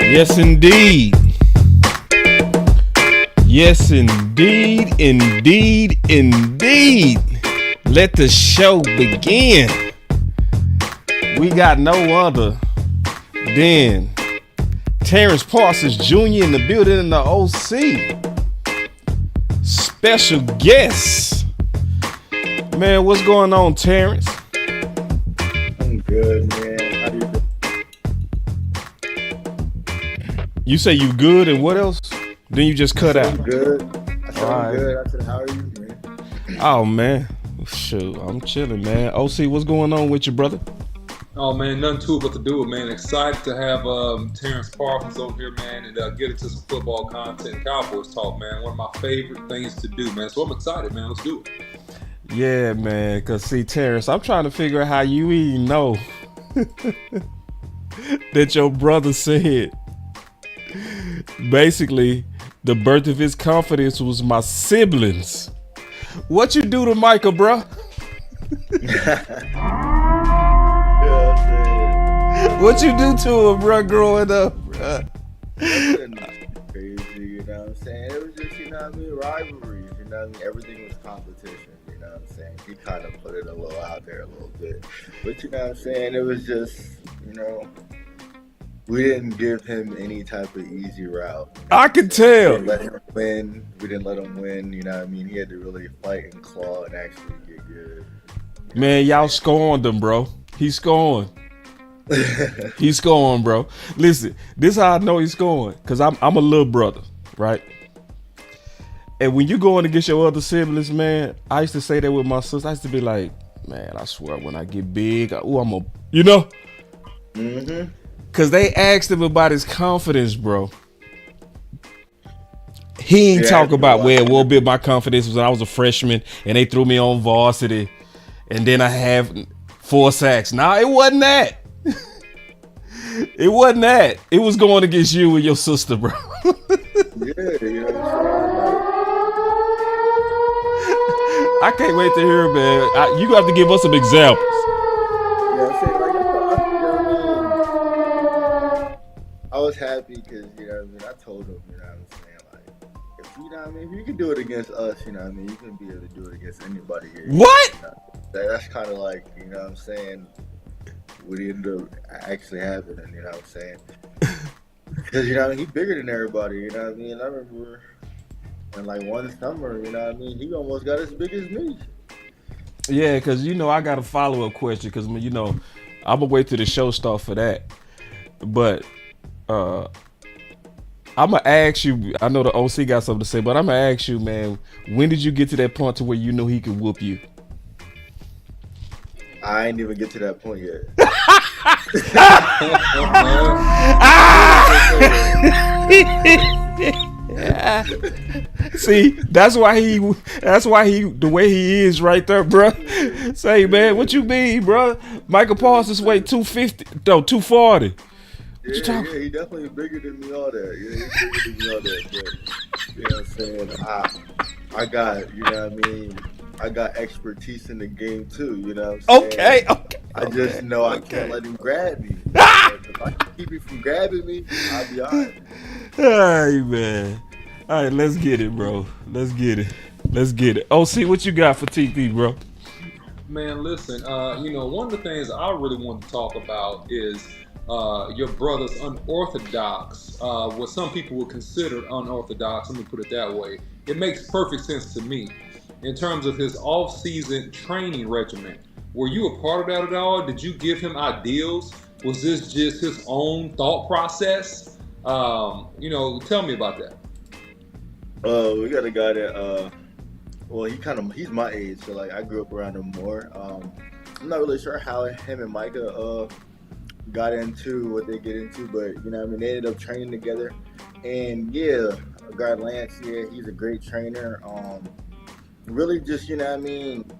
Yes, indeed. Yes, indeed, indeed, indeed. Let the show begin. We got no other than Terrence Parsons Jr. in the building in the OC. Special guest. Man, what's going on, Terrence? I'm good, man. How do you doing? You say you good and what else? Then you just cut out. I'm good. I said All I'm right. good. I said, how are you, man? Oh, man. Shoot, I'm chilling, man. OC, what's going on with you, brother? Oh man, nothing to it but to do it, man. Excited to have Terrence Parsons on here, man, and get into some football content, Cowboys talk, man. One of my favorite things to do, man. So I'm excited, man. Let's do it. Yeah, man. Cause see, Terrence, I'm trying to figure out how you even know that your brother said basically the birth of his confidence was my siblings. What you do to Micah, bro? What you do to him, bro, growing up, bro? Crazy, you know what I'm saying? It was just, you know what I mean, rivalries, you know what I mean? Everything was competition, you know what I'm saying? He kind of put it a little out there a little bit. But you know what I'm saying? It was just, you know, we didn't give him any type of easy route. I could tell. We didn't let him win. We didn't let him win, you know what I mean? He had to really fight and claw and actually get good. Man, y'all scorned him, bro. He's scoring. He's scoring, bro. Listen, this is how I know he's scoring. Cause I'm a little brother, right? And when you going against your other siblings, man, I used to say that with my sister. I used to be like, man, I swear when I get big, I'm you know? Mm-hmm. Cause they asked him about his confidence, bro. He ain't talk about what bit my confidence was when I was a freshman and they threw me on varsity and then I have 4 sacks. Nah, it wasn't that. It wasn't that. It was going against you and your sister, bro. Yeah, you know what I'm I can't wait to hear, man. You have to give us some examples. saying? Yeah, I'm saying, like, you know what I mean? I was happy because, you know what I mean? I told him, you know what I'm saying? Like, if you know what I mean? If you can do it against us, you know what I mean? You can be able to do it against anybody here. What? You know? That's kind of like, you know what I'm saying? What ended up actually happening, you know what I'm saying? Because, you know what I mean? He's bigger than everybody, you know what I mean? I remember in like one summer, you know what I mean? He almost got as big as me. Yeah, because, you know, I got a follow-up question because, you know, I'm going to wait till the show start for that. But I'm going to ask you, I know the OC got something to say, but I'm going to ask you, man, when did you get to that point to where you knew he could whoop you? I ain't even get to that point yet. See, that's why he the way he is right there, bro. Say, man, what you mean, bro? Micah Parsons weigh 250, no, 240. Yeah, he definitely bigger than me all that. Yeah, he's bigger than me all that. But, you know what I'm saying? I got, you know what I mean? I got expertise in the game too, you know what I'm saying? Okay. I just know I can't let him grab me. If I can keep him from grabbing me, I'll be all right. All right, man. All right, let's get it, bro. Let's get it. OC, what you got for TP, bro? Man, listen, you know, one of the things I really want to talk about is your brother's unorthodox, what some people would consider unorthodox, let me put it that way. It makes perfect sense to me. In terms of his off-season training regimen, were you a part of that at all? Did you give him ideals? Was this just his own thought process? You know, tell me about that. We got a guy that, he's my age, so like I grew up around him more. I'm not really sure how him and Micah got into what they get into, but you know what I mean, they ended up training together. And yeah, a guy Lance, yeah, he's a great trainer. Really just, you know what I mean,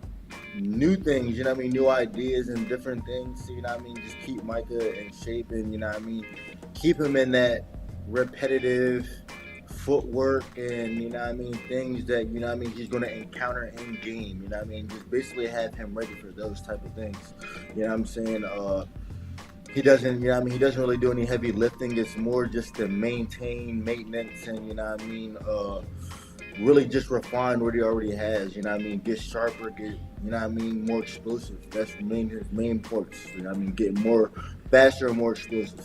new things, you know what I mean, new ideas and different things, you know what I mean, just keep Micah in shape and, you know what I mean, keep him in that repetitive footwork and, you know what I mean, things that, you know what I mean, he's going to encounter in game, you know what I mean, just basically have him ready for those type of things, you know what I'm saying, he doesn't, you know what I mean, he doesn't really do any heavy lifting. It's more just to maintain maintenance and, you know what I mean, really just refine what he already has, you know what I mean, get sharper, get, you know what I mean, more explosive. That's his main points, you know what I mean, get more faster and more explosive.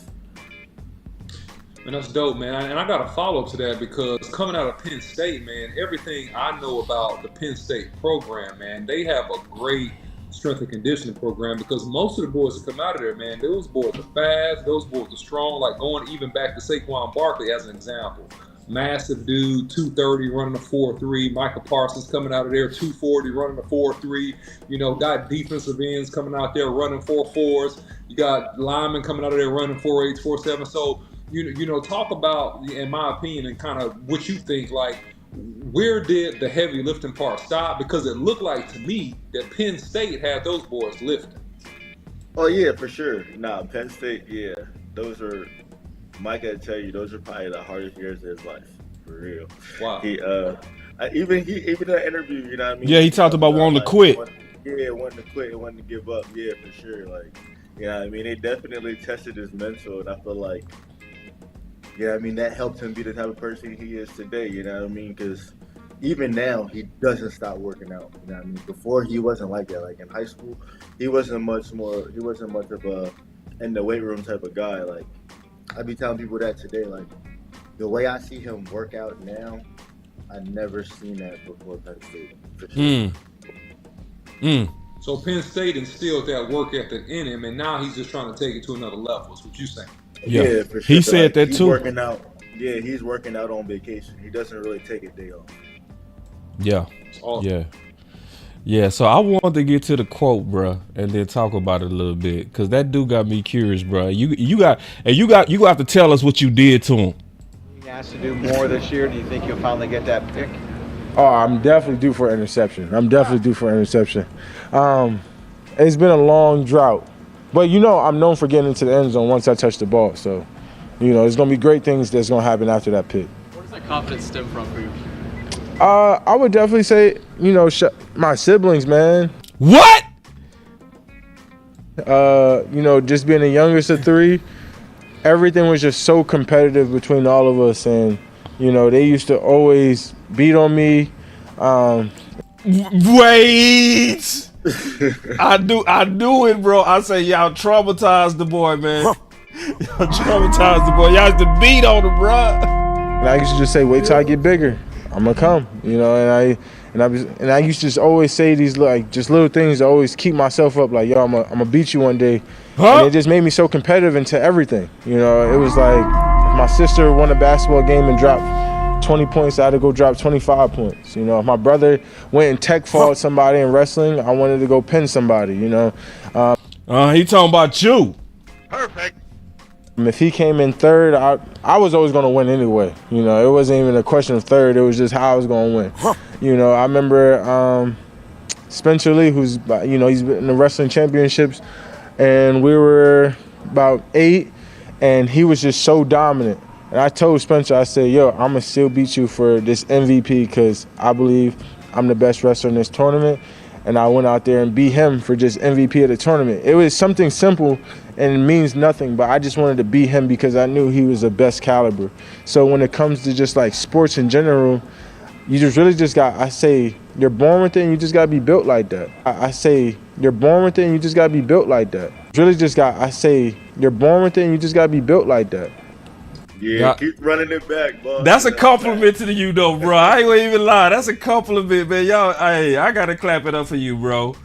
And that's dope, man. And I got a follow-up to that because coming out of Penn State, man, everything I know about the Penn State program, man, they have a great strength and conditioning program because most of the boys that come out of there, man, those boys are fast, those boys are strong, like going even back to Saquon Barkley as an example. Massive dude, 230 running a 4.3. Micah Parsons coming out of there, 240 running a 4.3. You know, got defensive ends coming out there running 4.4s. You got linemen coming out of there running 4.8s, 4.7. So, you know, talk about, in my opinion, and kind of what you think, like, where did the heavy lifting part stop? Because it looked like to me that Penn State had those boys lifting. Oh, yeah, for sure. Nah, Penn State, yeah. Those are, Mike, I tell you, those are probably the hardest years of his life, for real. Wow. He, even in that interview, you know what I mean? Yeah, he talked about wanting to quit. Wanting to quit, wanting to give up. Yeah, for sure. Like, you know what I mean? They definitely tested his mental, and I feel like, yeah, I mean, that helped him be the type of person he is today, you know what I mean? Because even now, he doesn't stop working out, you know what I mean? Before, he wasn't like that. Like, in high school, he wasn't much of a in the weight room type of guy. Like, I be telling people that today, like, the way I see him work out now, I never seen that before Penn State. For sure. So Penn State instilled that work ethic in him, and now he's just trying to take it to another level. Is what you saying? Yeah, for sure. He said that he's too. Working out. Yeah, he's working out on vacation. He doesn't really take a day off. Yeah. Awesome. Yeah. So I wanted to get to the quote, bro, and then talk about it a little bit because that dude got me curious, bro. You got to tell us what you did to him. He has to do more this year. Do you think you'll finally get that pick? Oh, I'm definitely due for an interception. It's been a long drought. But, you know, I'm known for getting into the end zone once I touch the ball. So, you know, there's going to be great things that's going to happen after that pick. Where does that confidence stem from for you? I would definitely say, you know, my siblings, man. What? You know, just being the youngest of three, everything was just so competitive between all of us. And, you know, they used to always beat on me. Wait. I do it, bro. I say y'all traumatized the boy, man. Y'all traumatized the boy. Y'all used to beat on him, bro. And I used to just say, wait till I get bigger. I'm gonna come, you know. And I used to just always say these like just little things to always keep myself up. Like, yo, I'm gonna beat you one day. And it just made me so competitive into everything. You know, it was like if my sister won a basketball game and dropped 20 points, I had to go drop 25 points. You know, if my brother went and tech fought somebody in wrestling, I wanted to go pin somebody, you know. He talking about you. Perfect. If he came in third, I was always going to win anyway. You know, it wasn't even a question of third. It was just how I was going to win. You know, I remember Spencer Lee, who's, you know, he's been in the wrestling championships, and we were about 8, and he was just so dominant. And I told Spencer, I said, yo, I'm going to still beat you for this MVP because I believe I'm the best wrestler in this tournament. And I went out there and beat him for just MVP of the tournament. It was something simple and it means nothing, but I just wanted to beat him because I knew he was the best caliber. So when it comes to just like sports in general, you just really just got, I say, you're born with it and you just got to be built like that. I say, you're born with it and you just got to be built like that. Really just got, I say, you're born with it and you just got to be built like that. Yeah, keep running it back, boss. That's a compliment to you, though, bro. I ain't gonna even lie. That's a compliment, man. Y'all, hey, I gotta clap it up for you, bro.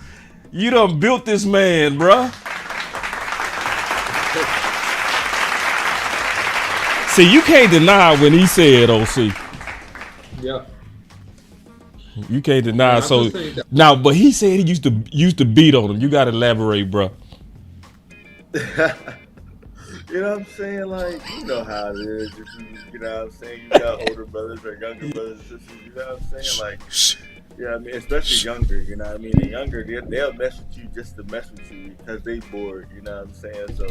You done built this man, bro. See, you can't deny when he said OC. Yeah. You can't deny. So now, but he said he used to beat on him. You gotta elaborate, bro. You know what I'm saying? Like, you know how it is. You know what I'm saying? You got older brothers or younger brothers and sisters, you know what I'm saying? Like, yeah, I mean, especially younger, you know what I mean? The younger, they'll mess with you just to mess with you because they bored, you know what I'm saying? So,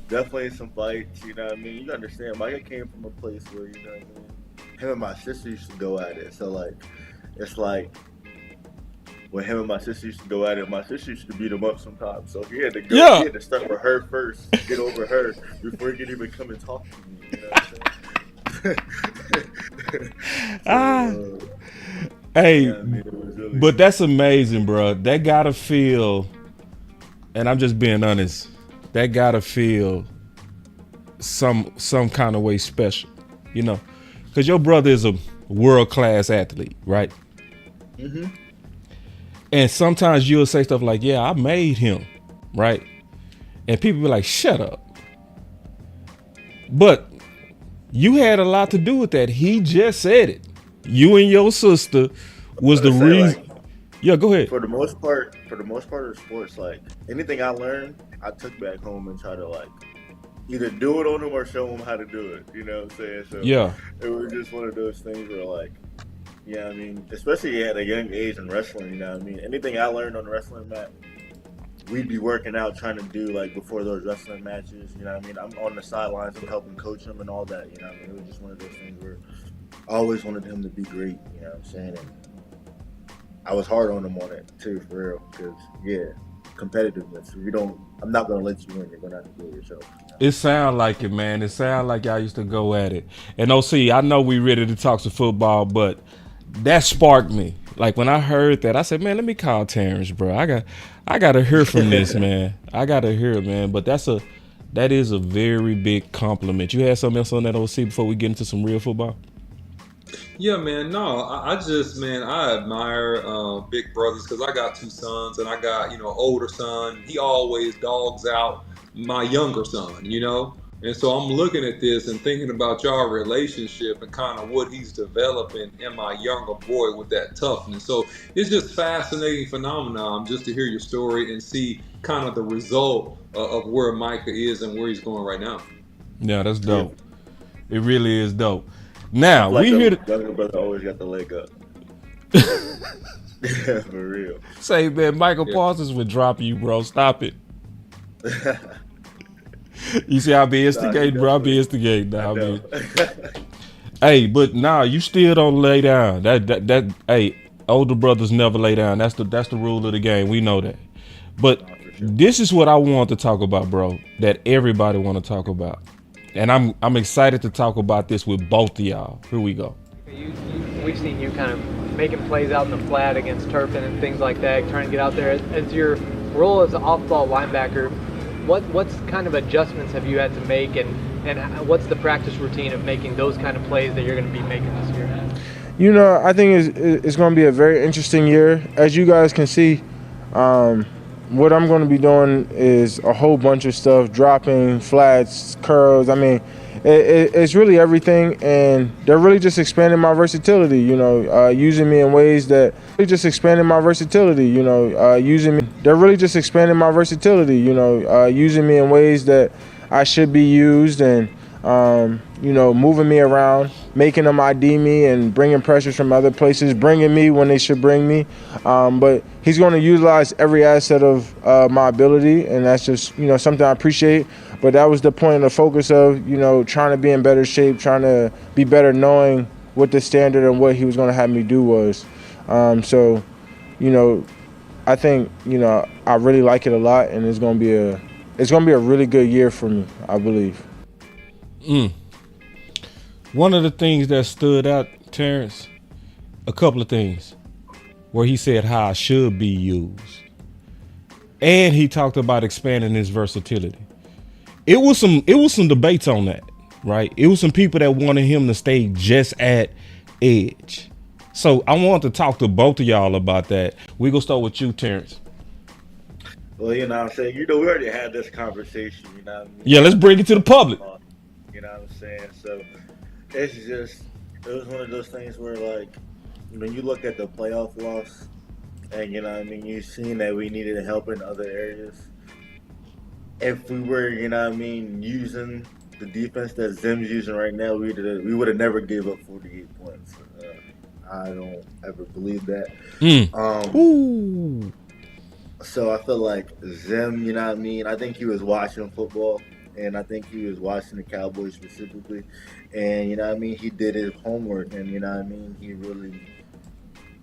definitely some fights, you know what I mean? You understand, Micah came from a place where, you know what I mean? Him and my sister used to go at it. So, like, it's like, when him and my sister used to go at it, my sister used to beat him up sometimes. So he had to go. Yeah. He had to start with her first, get over her before he could even come and talk to me. You know what I'm saying? Hey, yeah, I mean, it was really but that's amazing, bro. That gotta feel, and I'm just being honest, that gotta feel some kind of way special, you know, because your brother is a world-class athlete, right? Mm-hmm. And sometimes you'll say stuff like, yeah, I made him, right? And people be like, shut up. But you had a lot to do with that. He just said it. You and your sister was the reason. Like, yeah, go ahead. For the most part of sports, like anything I learned, I took back home and try to like either do it on them or show them how to do it. You know what I'm saying? So Yeah. it was just one of those things where like, yeah, I mean, especially at a young age in wrestling, you know what I mean? Anything I learned on the wrestling mat, we'd be working out trying to do like before those wrestling matches, you know what I mean? I'm on the sidelines, I'm helping coach him and all that, you know what I mean? It was just one of those things where I always wanted him to be great, you know what I'm saying? And I was hard on him on it too, for real, because, yeah, competitiveness. I'm not going to let you win. You're going to have to do it yourself. You know? It sound like it, man. It sound like y'all used to go at it. And OC, I know we ready to talk some football, but that sparked me. Like when I heard that, I said, man, let me call Terrence, bro. I got to hear from this, man. I got to hear it, man. But that is a very big compliment. You had something else on that, OC, before we get into some real football? Yeah, man. No, I admire big brothers because I got two sons and I got, older son. He always dogs out my younger son, And so I'm looking at this and thinking about y'all relationship and kind of what he's developing in my younger boy with that toughness. So it's just fascinating phenomenon just to hear your story and see kind of the result of where Micah is and where he's going right now. Yeah, that's dope. Yeah. It really is dope. Now, like we hear the younger brother always got the leg up. Yeah, for real. Say, man, Micah Parsons would drop you, bro. Stop it. You see, I be instigating, bro. I be instigating now. Hey, but nah, you still don't lay down. Hey, older brothers never lay down. That's the rule of the game. We know that. But this is what I want to talk about, bro. That everybody want to talk about. And I'm excited to talk about this with both of y'all. Here we go. We've seen you kind of making plays out in the flat against Turpin and things like that, trying to get out there. As your role as an off-ball linebacker, what's kind of adjustments have you had to make, and what's the practice routine of making those kind of plays that you're going to be making this year? I think it's going to be a very interesting year. As you guys can see, what I'm going to be doing is a whole bunch of stuff, dropping, flats, curls. I mean, it's really everything, and they're really just expanding my versatility, using me in ways that they're really just expanding my versatility, using me in ways that I should be used, and moving me around, making them ID me and bringing pressures from other places, bringing me when they should bring me. But he's going to utilize every asset of my ability, and that's just, something I appreciate. But that was the point of the focus of, trying to be in better shape, trying to be better, knowing what the standard and what he was going to have me do was. So, I think, I really like it a lot, and it's going to be a really good year for me, I believe. One of the things that stood out, Terrence, a couple of things, where he said how I should be used. And he talked about expanding his versatility. It was some debates on that, right? It was some people that wanted him to stay just at edge. So I want to talk to both of y'all about that. We're going to start with you, Terrence. Well, you know what I'm saying? We already had this conversation, you know what I mean? Yeah, let's bring it to the public. You know what I'm saying? So it was one of those things where, like, when you look at the playoff loss and, you've seen that we needed help in other areas. If we were, using the defense that Zim's using right now, we would have never gave up 48 points. I don't ever believe that. So I feel like Zim, I think he was watching football, and I think he was watching the Cowboys specifically. And, he did his homework, and, he really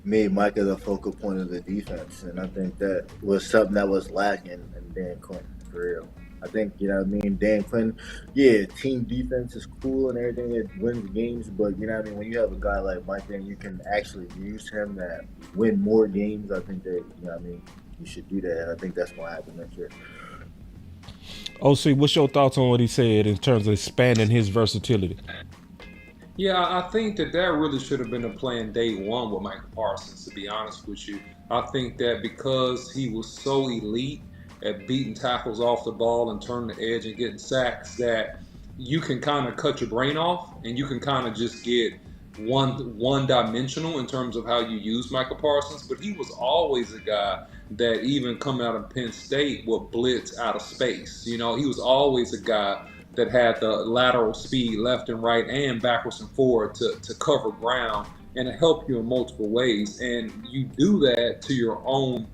made Micah the focal point of the defense, and I think that was something that was lacking in Dan Quinn for real. I think you know what I mean. Dan Quinn, yeah, team defense is cool and everything. It wins games, but you know what I mean. When you have a guy like Micah and you can actually use him to win more games, I think that you know what I mean. You should do that, and I think that's going to happen next year. OC, what's your thoughts on what he said in terms of expanding his versatility? Yeah, I think that really should have been a plan day one with Micah Parsons, to be honest with you. I think that because he was so elite at beating tackles off the ball and turning the edge and getting sacks, that you can kind of cut your brain off and you can kind of just get one dimensional in terms of how you use Micah Parsons. But he was always a guy that even coming out of Penn State would blitz out of space. You know, he was always a guy that had the lateral speed left and right and backwards and forward to cover ground and to help you in multiple ways. And you do that to your own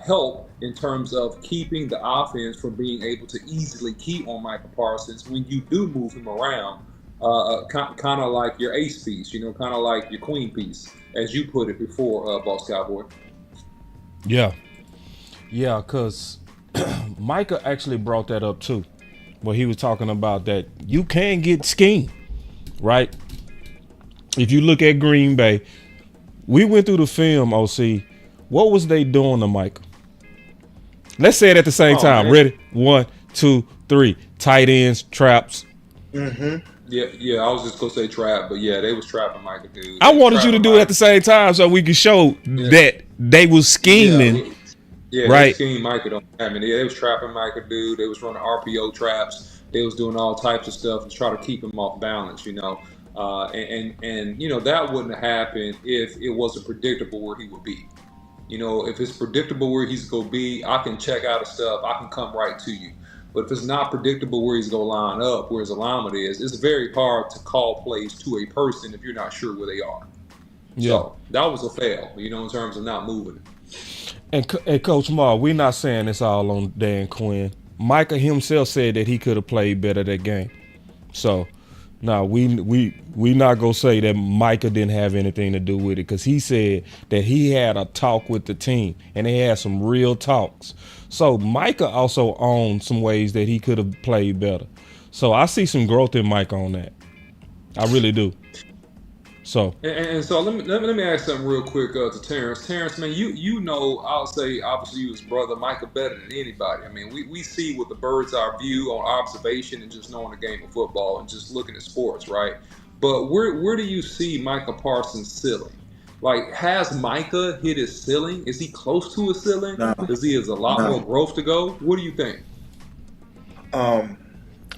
help in terms of keeping the offense from being able to easily keep on Micah Parsons when you do move him around, kind of like your ace piece, you know, kind of like your queen piece, as you put it before, Boss Cowboy. Yeah, because Micah actually brought that up too. Where he was talking about that you can get schemed, right? If you look at Green Bay, we went through the film, OC. What was they doing to Micah? Let's say it at the same time. Man. Ready? 1, 2, 3. Tight ends, traps. Mm-hmm. Yeah, I was just going to say trap, but yeah, they was trapping Micah, dude. I wanted you to do it at the same time so we could show that they was scheming. Yeah, right. They schemed Micah. I mean, they was trapping Micah, dude. They was running RPO traps. They was doing all types of stuff to try to keep him off balance, you know. And you know, that wouldn't have happened if it wasn't predictable where he would be. You know, if it's predictable where he's going to be, I can check out of stuff. I can come right to you. But if it's not predictable where he's going to line up, where his alignment is, it's very hard to call plays to a person if you're not sure where they are. Yeah. So that was a fail, you know, in terms of not moving it. And Coach Mar, we're not saying this all on Dan Quinn. Micah himself said that he could have played better that game. So, no, we not gonna say that Micah didn't have anything to do with it, because he said that he had a talk with the team and they had some real talks. So Micah also owned some ways that he could have played better. So I see some growth in Micah on that. I really do. So and so let me ask something real quick to Terrence. Terrence, man, you know, I'll say obviously you was brother Micah better than anybody. I mean, we see with the bird's eye view on observation and just knowing the game of football and just looking at sports, right? But where do you see Micah Parsons' ceiling? Like, has Micah hit his ceiling? Is he close to his ceiling? No. Does he have a lot more growth to go? What do you think? I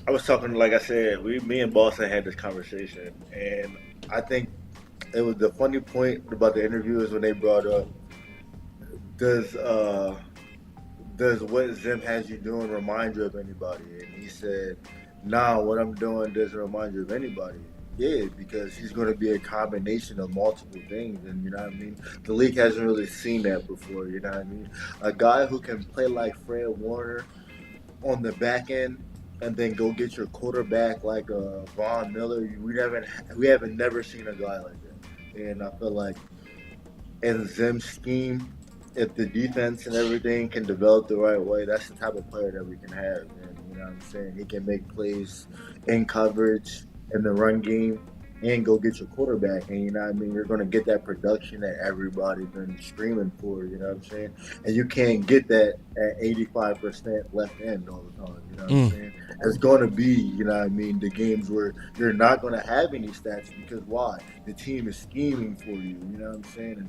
was talking, like I said, me and Boss had this conversation, and I think it was the funny point about the interview is when they brought up, does what Zim has you doing remind you of anybody? And he said, nah, what I'm doing doesn't remind you of anybody. Yeah, because he's going to be a combination of multiple things, and you know what I mean? The league hasn't really seen that before, you know what I mean? A guy who can play like Fred Warner on the back end and then go get your quarterback like Von Miller. We haven't never seen a guy like that. And I feel like in Zim's scheme, if the defense and everything can develop the right way, that's the type of player that we can have. And you know what I'm saying? He can make plays in coverage, in the run game, and go get your quarterback. And you know what I mean? You're going to get that production that everybody's been screaming for, you know what I'm saying? And you can't get that at 85% left end all the time, you know what I'm saying? It's going to be, you know what I mean, the games where you're not going to have any stats because why? The team is scheming for you, you know what I'm saying? And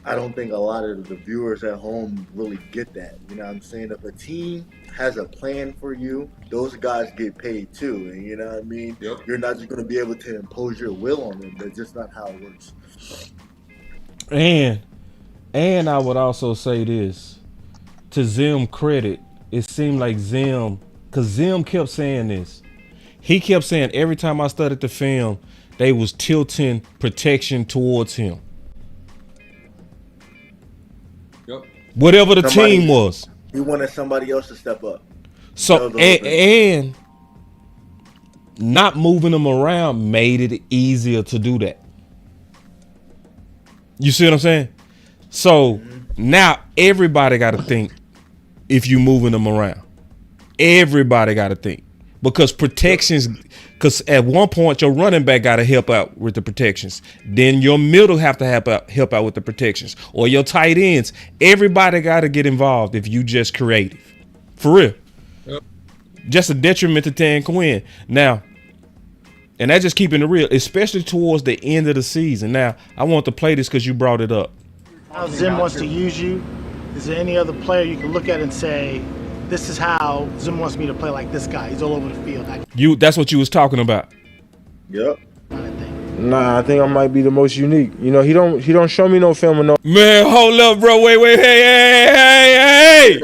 I don't think a lot of the viewers at home really get that, you know what I'm saying? If a team has a plan for you, those guys get paid too, and you know what I mean? Yep. You're not just going to be able to impose your will on them. That's just not how it works. And I would also say this, to Zim credit, it seemed like Zim, because Zim kept saying this. He kept saying every time I studied the film, they was tilting protection towards him. Yep. Whatever the team was. He wanted somebody else to step up. So and not moving them around made it easier to do that. You see what I'm saying? So now everybody got to think if you moving them around. Everybody got to think because protections. Because at one point your running back got to help out with the protections. Then your middle have to help out with the protections, or your tight ends. Everybody got to get involved if you just creative, for real. Yep. Just a detriment to Dan Quinn now, and that's just keeping it real, especially towards the end of the season. Now I want to play this because you brought it up. How Zim wants to use you. Is there any other player you can look at and say, this is how Zim wants me to play like this guy? He's all over the field. That's what you was talking about. Yep. Nah, I think I might be the most unique. You know, he don't show me no film or no. Man, hold up, bro. Wait, hey.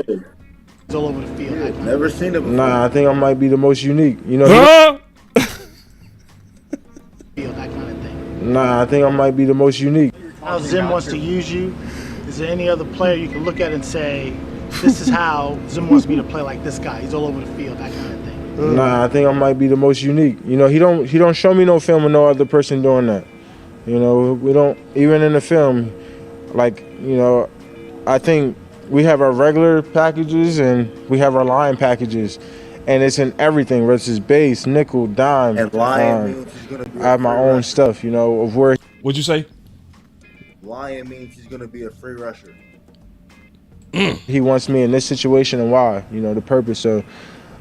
He's all over the field. Yeah, never seen him before. Nah, I think I might be the most unique. You know. That kind of thing. Nah, I think I might be the most unique. How Zim wants to use you. Is there any other player you can look at and say, this is how Zim wants me to play like this guy? He's all over the field. That kind of thing. Nah, I think I might be the most unique. You know, he don't show me no film or no other person doing that. You know, we don't, even in the film, like, you know, I think we have our regular packages and we have our line packages, and it's in everything, whether it's base, nickel, dime. And Lion means he's gonna be I have my own stuff, you know, of where. What'd you say? Lion means he's gonna be a free rusher. He wants me in this situation and why, you know, the purpose. So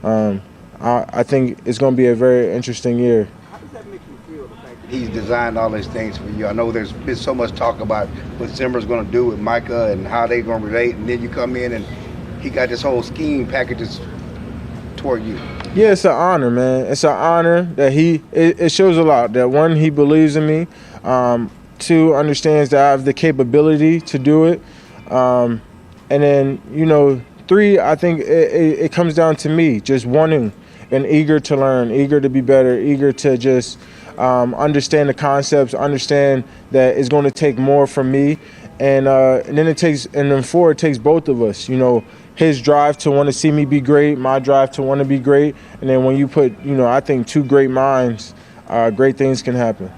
I think it's going to be a very interesting year. How does that make you feel, the fact that he's designed all these things for you? I know there's been so much talk about what Zimmer's going to do with Micah and how they're going to relate, and then you come in and he got this whole scheme packages toward you. Yeah, it's an honor, man. It's an honor that it shows a lot. That one, he believes in me. Two, understands that I have the capability to do it. And then, you know, three, I think it comes down to me just wanting and eager to learn, eager to be better, eager to just understand the concepts, understand that it's going to take more from me. And then four, it takes both of us, you know, his drive to want to see me be great, my drive to want to be great. And then when you put, you know, I think two great minds, great things can happen.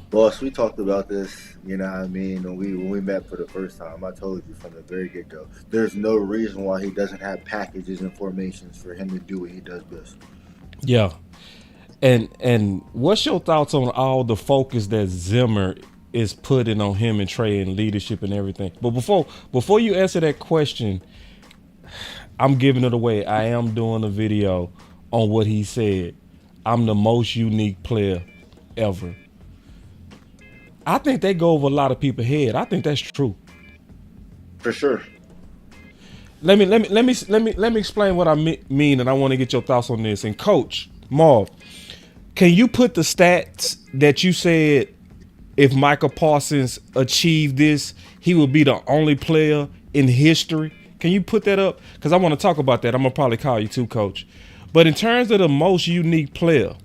Boss, we talked about this, you know what I mean, when we met for the first time. I told you from the very get-go, there's no reason why he doesn't have packages and formations for him to do what he does best. Yeah. And what's your thoughts on all the focus that Zimmer is putting on him and Trey and leadership and everything? But before you answer that question, I'm giving it away. I am doing a video on what he said. I'm the most unique player ever. I think they go over a lot of people's head. I think that's true. For sure. Let me explain what I mean, and I want to get your thoughts on this. And Coach Marv, can you put the stats that you said if Micah Parsons achieved this, he would be the only player in history? Can you put that up? Because I want to talk about that. I'm gonna probably call you too, Coach. But in terms of the most unique player,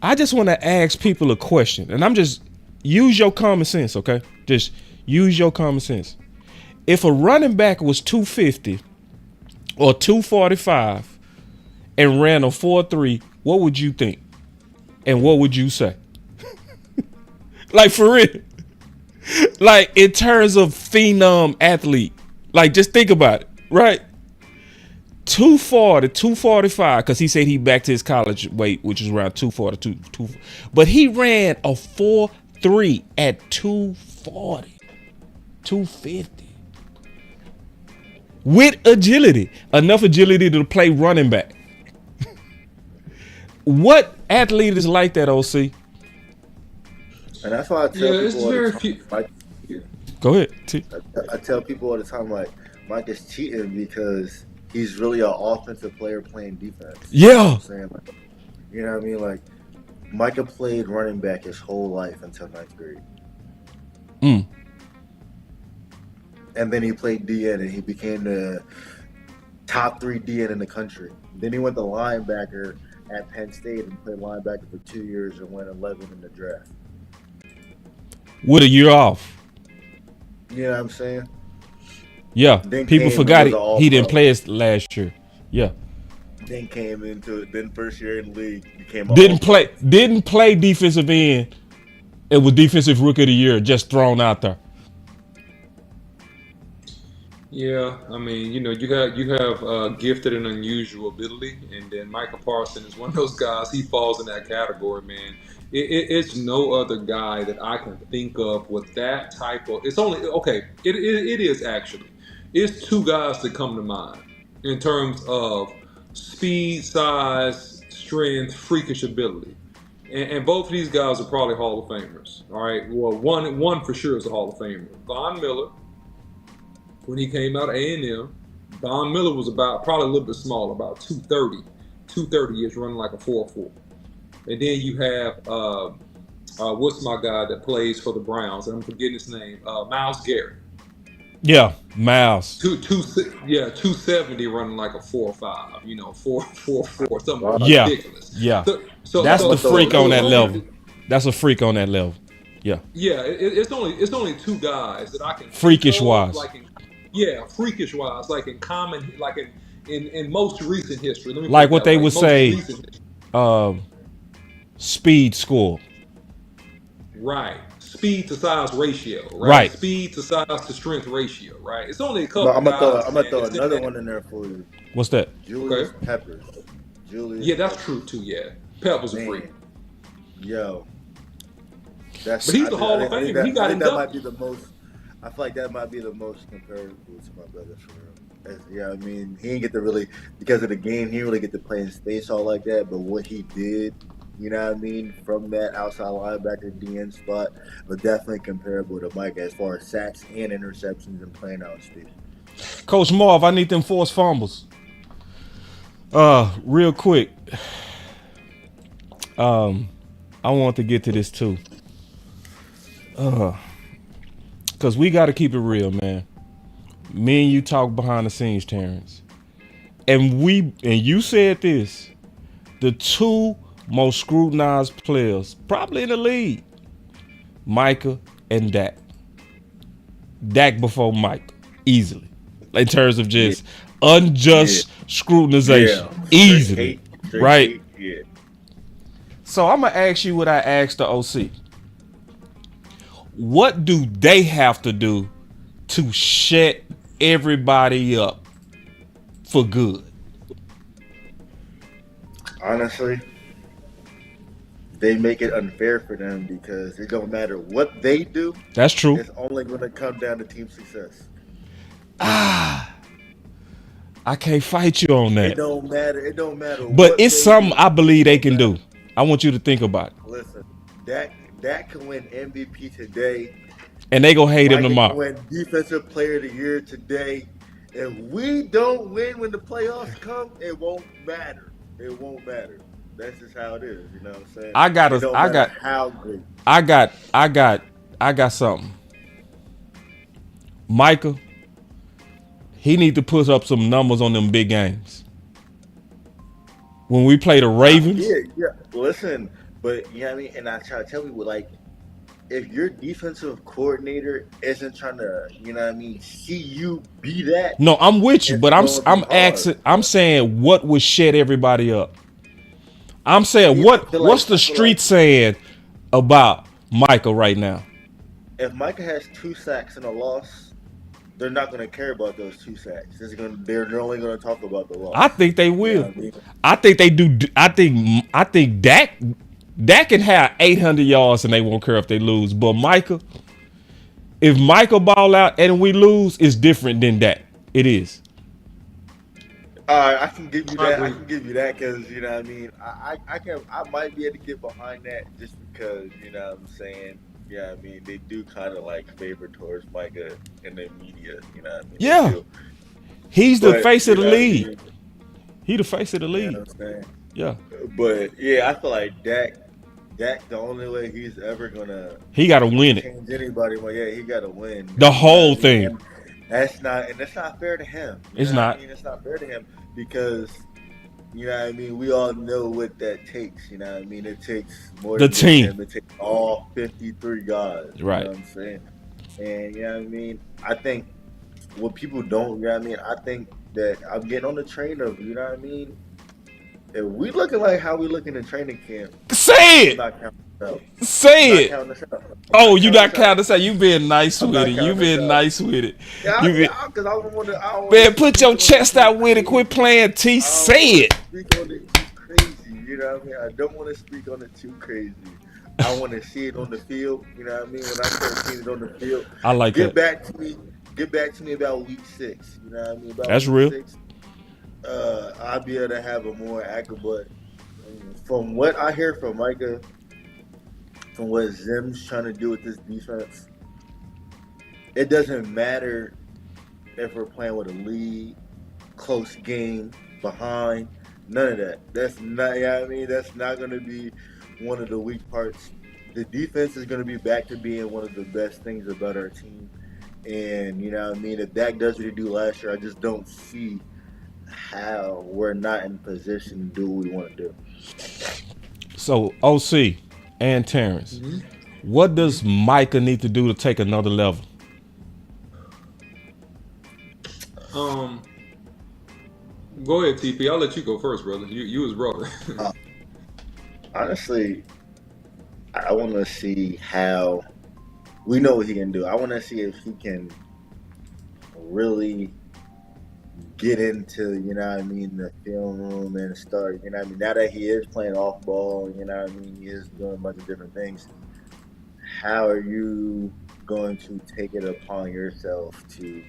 I just want to ask people a question, and I'm just use your common sense, okay? Just use your common sense. If a running back was 250 or 245 and ran a 4.3, what would you think? And what would you say? Like, for real. Like, in terms of phenom athlete, like, just think about it, right? 240, 245, because he said he back to his college weight, which is around 240, 2. But he ran a 4.3 at 240, 250. With agility, enough agility to play running back. What athlete is like that, OC? And that's why I tell people all the time, Go ahead. I tell people all the time, like, Mike is cheating because he's really an offensive player playing defense. Yeah. You know what I'm saying? Like, you know what I mean? Like, Micah played running back his whole life until 9th grade. And then he played DN, and he became the top 3 DN in the country. Then he went to linebacker at Penn State and played linebacker for 2 years and went 11 in the draft. With a year off. You know what I'm saying? Yeah. Then People came forgot and was he an didn't all-pro. play it last year. Yeah. Then came into it. Then first year in the league became Didn't play defensive end. It was defensive rookie of the year, just thrown out there. Yeah, I mean, you have gifted and unusual ability, and then Micah Parsons is one of those guys. He falls in that category, man. It's no other guy that I can think of with that type of. It's only okay. It is actually. It's two guys that come to mind in terms of speed, size, strength, freakish ability, and both of these guys are probably Hall of Famers. All right, well, one for sure is a Hall of Famer. Von Miller. When he came out of A&M, Von Miller was probably a little bit small, about 230. 230 is running like a 4.4. And then you have, what's my guy that plays for the Browns? I'm forgetting his name. Myles Garrett. Yeah, Miles. 270 running like a 4.5. 4.4, something ridiculous. Yeah. So that's the freak on that level. That's a freak on that level. Yeah. Yeah, it's only two guys that I can freakish wise. Freakish wise, like in common, like in most recent history. Like what they would say, speed score. Right. Speed to size ratio. Right. Speed to size to strength ratio. Right. It's only a couple. I'm gonna throw another one in there for you. What's that? Julius Peppers. Yeah, that's true too. Yeah, Peppers a freak. Yo. But he's the Hall of Fame. He got it done. Might be the most. I feel like that might be the most comparable to my brother for real. Yeah, I mean, he didn't get to really, because of the game, he didn't really get to play in space all like that. But what he did, you know what I mean, from that outside linebacker DN spot, was definitely comparable to Mike as far as sacks and interceptions and playing out in space. Coach Marv, I need them forced fumbles. Real quick. I want to get to this too. Because we got to keep it real, man. Me and you talk behind the scenes, Terrence. And you said this. The two most scrutinized players, probably in the league, Micah and Dak. Dak before Micah, easily. In terms of just unjust scrutinization. Easily. Right? Yeah. So I'm going to ask you what I asked the OC. What do they have to do to shut everybody up for good? Honestly, they make it unfair for them because it don't matter what they do. That's true. It's only going to come down to team success. I can't fight you on that. It don't matter. But it's something I believe they can do. I want you to think about it. Listen, Dak can win MVP today. And they gonna hate him tomorrow. Win Defensive Player of the Year today. If we don't win when the playoffs come, it won't matter. It won't matter. That's just how it is. You know what I'm saying? I got something. Micah, he need to put up some numbers on them big games. When we play the Ravens. Yeah. Listen, but you know what I mean? And I try to tell people, like, if your defensive coordinator isn't trying to, you know what I mean, see you be that. No, I'm with you, but I'm saying what would shut everybody up. I'm saying what's the street saying about Micah right now? If Micah has 2 sacks and a loss, they're not going to care about those 2 sacks. They're only going to talk about the loss. I think they will. You know what I mean? I think they do. I think Dak can have 800 yards and they won't care if they lose. But Micah, if Micah ball out and we lose, it's different than that. It is. I can give you that. I can give you that because, you know what I mean, I might be able to get behind that just because, you know what I'm saying. Yeah, I mean, they do kind of like favor towards Micah in the media, you know what I mean? Yeah. He's the face of the league. He the face of the league. You know what I'm saying? Yeah. But yeah, I feel like Dak, the only way he's ever gonna gotta win it. Change anybody, well, yeah, he gotta win the whole thing. And that's not fair to him. It's not. I mean, it's not fair to him because, you know what I mean, we all know what that takes. You know what I mean? It takes more the than team. Him. It takes all 53 guys. Right. You know what I'm saying? And you know what I mean? I think what people don't, you know what I mean? I think that I'm getting on the train of, you know what I mean? if we looking like how we looking in training camp, Say I'm it. not counting us out. Say I'm not it. counting us out. Oh, you not counting us out. You being nice I'm with not it. You counting us been out. nice with it. Yeah, You been, because I don't want to. man, put your chest out with it. Quit playing T. Say it. Speak on it too crazy. You know what I mean? I don't want to speak on it too crazy. I want to see it on the field. You know what I mean? When I start seeing it on the field, I like get that. back to me. Get back to me about week 6. You know what I mean? About That's week real. 6, I'll be able to have a more accurate. But from what I hear from Micah, from what Zim's trying to do with this defense, it doesn't matter if we're playing with a lead, close game, behind, none of that. That's not, you know what I mean? That's not going to be one of the weak parts. The defense is going to be back to being one of the best things about our team. And, you know what I mean? If Dak does what he did last year, I just don't see how we're not in position to do what we want to do. So, OC and Terrence, what does Micah need to do to take another level? Go ahead, TP. I'll let you go first, brother. You his brother. Honestly, I want to see how we know what he can do. I want to see if he can really get into, you know what I mean, the film room and start, you know what I mean, now that he is playing off ball, you know what I mean, he is doing a bunch of different things. How are you going to take it upon yourself to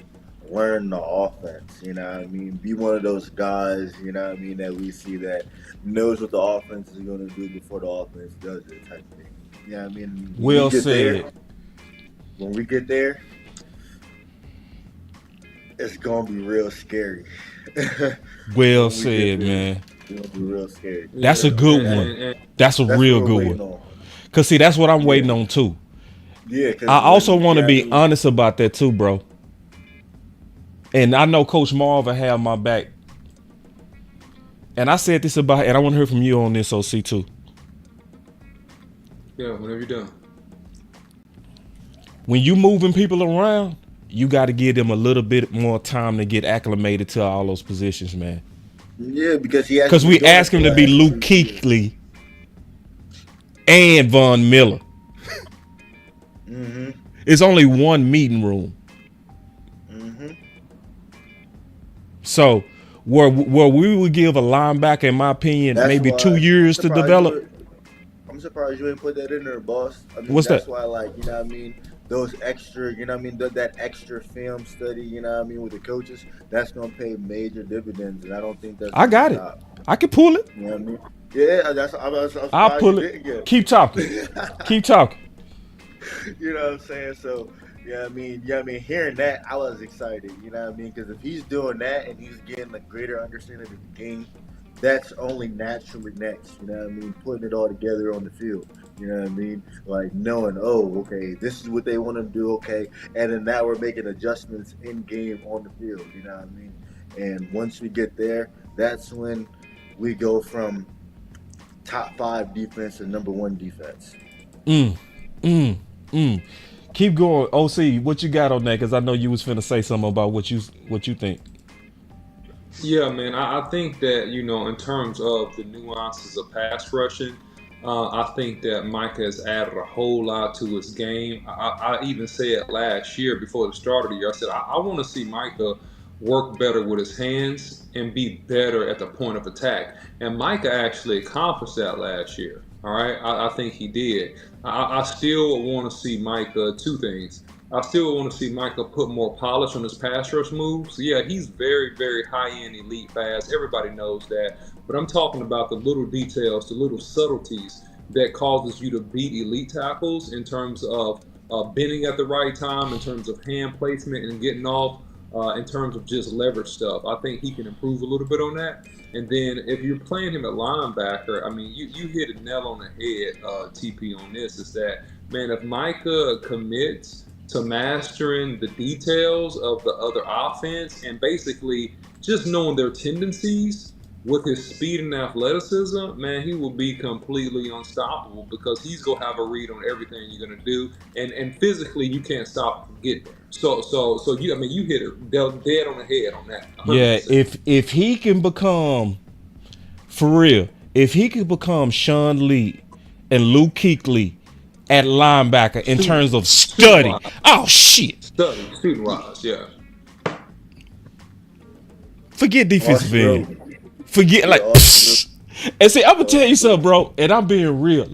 learn the offense, you know what I mean? Be one of those guys, you know what I mean, that we see that knows what the offense is going to do before the offense does it type of thing. You know what I mean? Well said. When we get there, it's going to be real scary. Well said, man. It's going to be real scary. That's a good one. That's a real good one. Because, see, that's what I'm waiting on, too. Yeah. I also want to be honest about that, too, bro. And I know Coach Marvin have my back. And I said this about, and I want to hear from you on this, OC, too. Yeah, whenever you're done. When you moving people around, you got to give them a little bit more time to get acclimated to all those positions, man. Yeah, because we ask him to be Luke Kuechly and Von Miller. Mm-hmm. It's only one meeting room. Mm-hmm. So where we would give a linebacker, in my opinion, maybe 2 years to develop. I'm surprised you ain't put that in there, boss. I mean, what's that's that? Why, like, you know what I mean? Those extra, you know what I mean? That extra film study, you know what I mean, with the coaches, that's going to pay major dividends, and I don't think that's I got it. I can pull it. You know what I mean? Yeah, I'll pull it. Keep talking. Keep talking. You know what I'm saying? So, I mean, hearing that, I was excited, you know what I mean? Because if he's doing that and he's getting a greater understanding of the game, that's only naturally next, you know what I mean? Putting it all together on the field, you know what I mean? Like knowing, oh, okay, this is what they want to do, okay, and then now we're making adjustments in game on the field, you know what I mean? And once we get there, that's when we go from top 5 defense to number 1 defense. Keep going, OC. What you got on that? Because I know you was finna say something about what you think. Yeah, man. I think that, in terms of the nuances of pass rushing, I think that Micah has added a whole lot to his game. I even said last year before the start of the year, I said I want to see Micah work better with his hands and be better at the point of attack. And Micah actually accomplished that last year. All right, I think he did. I still want to see Micah, 2 things. I still want to see Micah put more polish on his pass rush moves. Yeah, he's very, very high-end elite fast. Everybody knows that. But I'm talking about the little details, the little subtleties that causes you to beat elite tackles in terms of bending at the right time, in terms of hand placement and getting off, in terms of just leverage stuff. I think he can improve a little bit on that. And then if you're playing him at linebacker, I mean, you hit a nail on the head, TP, on this, is that, man, if Micah commits to mastering the details of the other offense and basically just knowing their tendencies with his speed and athleticism, man, he will be completely unstoppable because he's going to have a read on everything you're going to do. And physically, you can't stop him from getting there. So you hit it dead on the head on that. 100%. Yeah, if he can become For real, if he could become Sean Lee and Luke Kuechly at linebacker in terms of study. Oh shit. Study, shooting wise, yeah. Forget defensive end. Forget Yeah, and see, I'm gonna tell you something, bro. And I'm being real.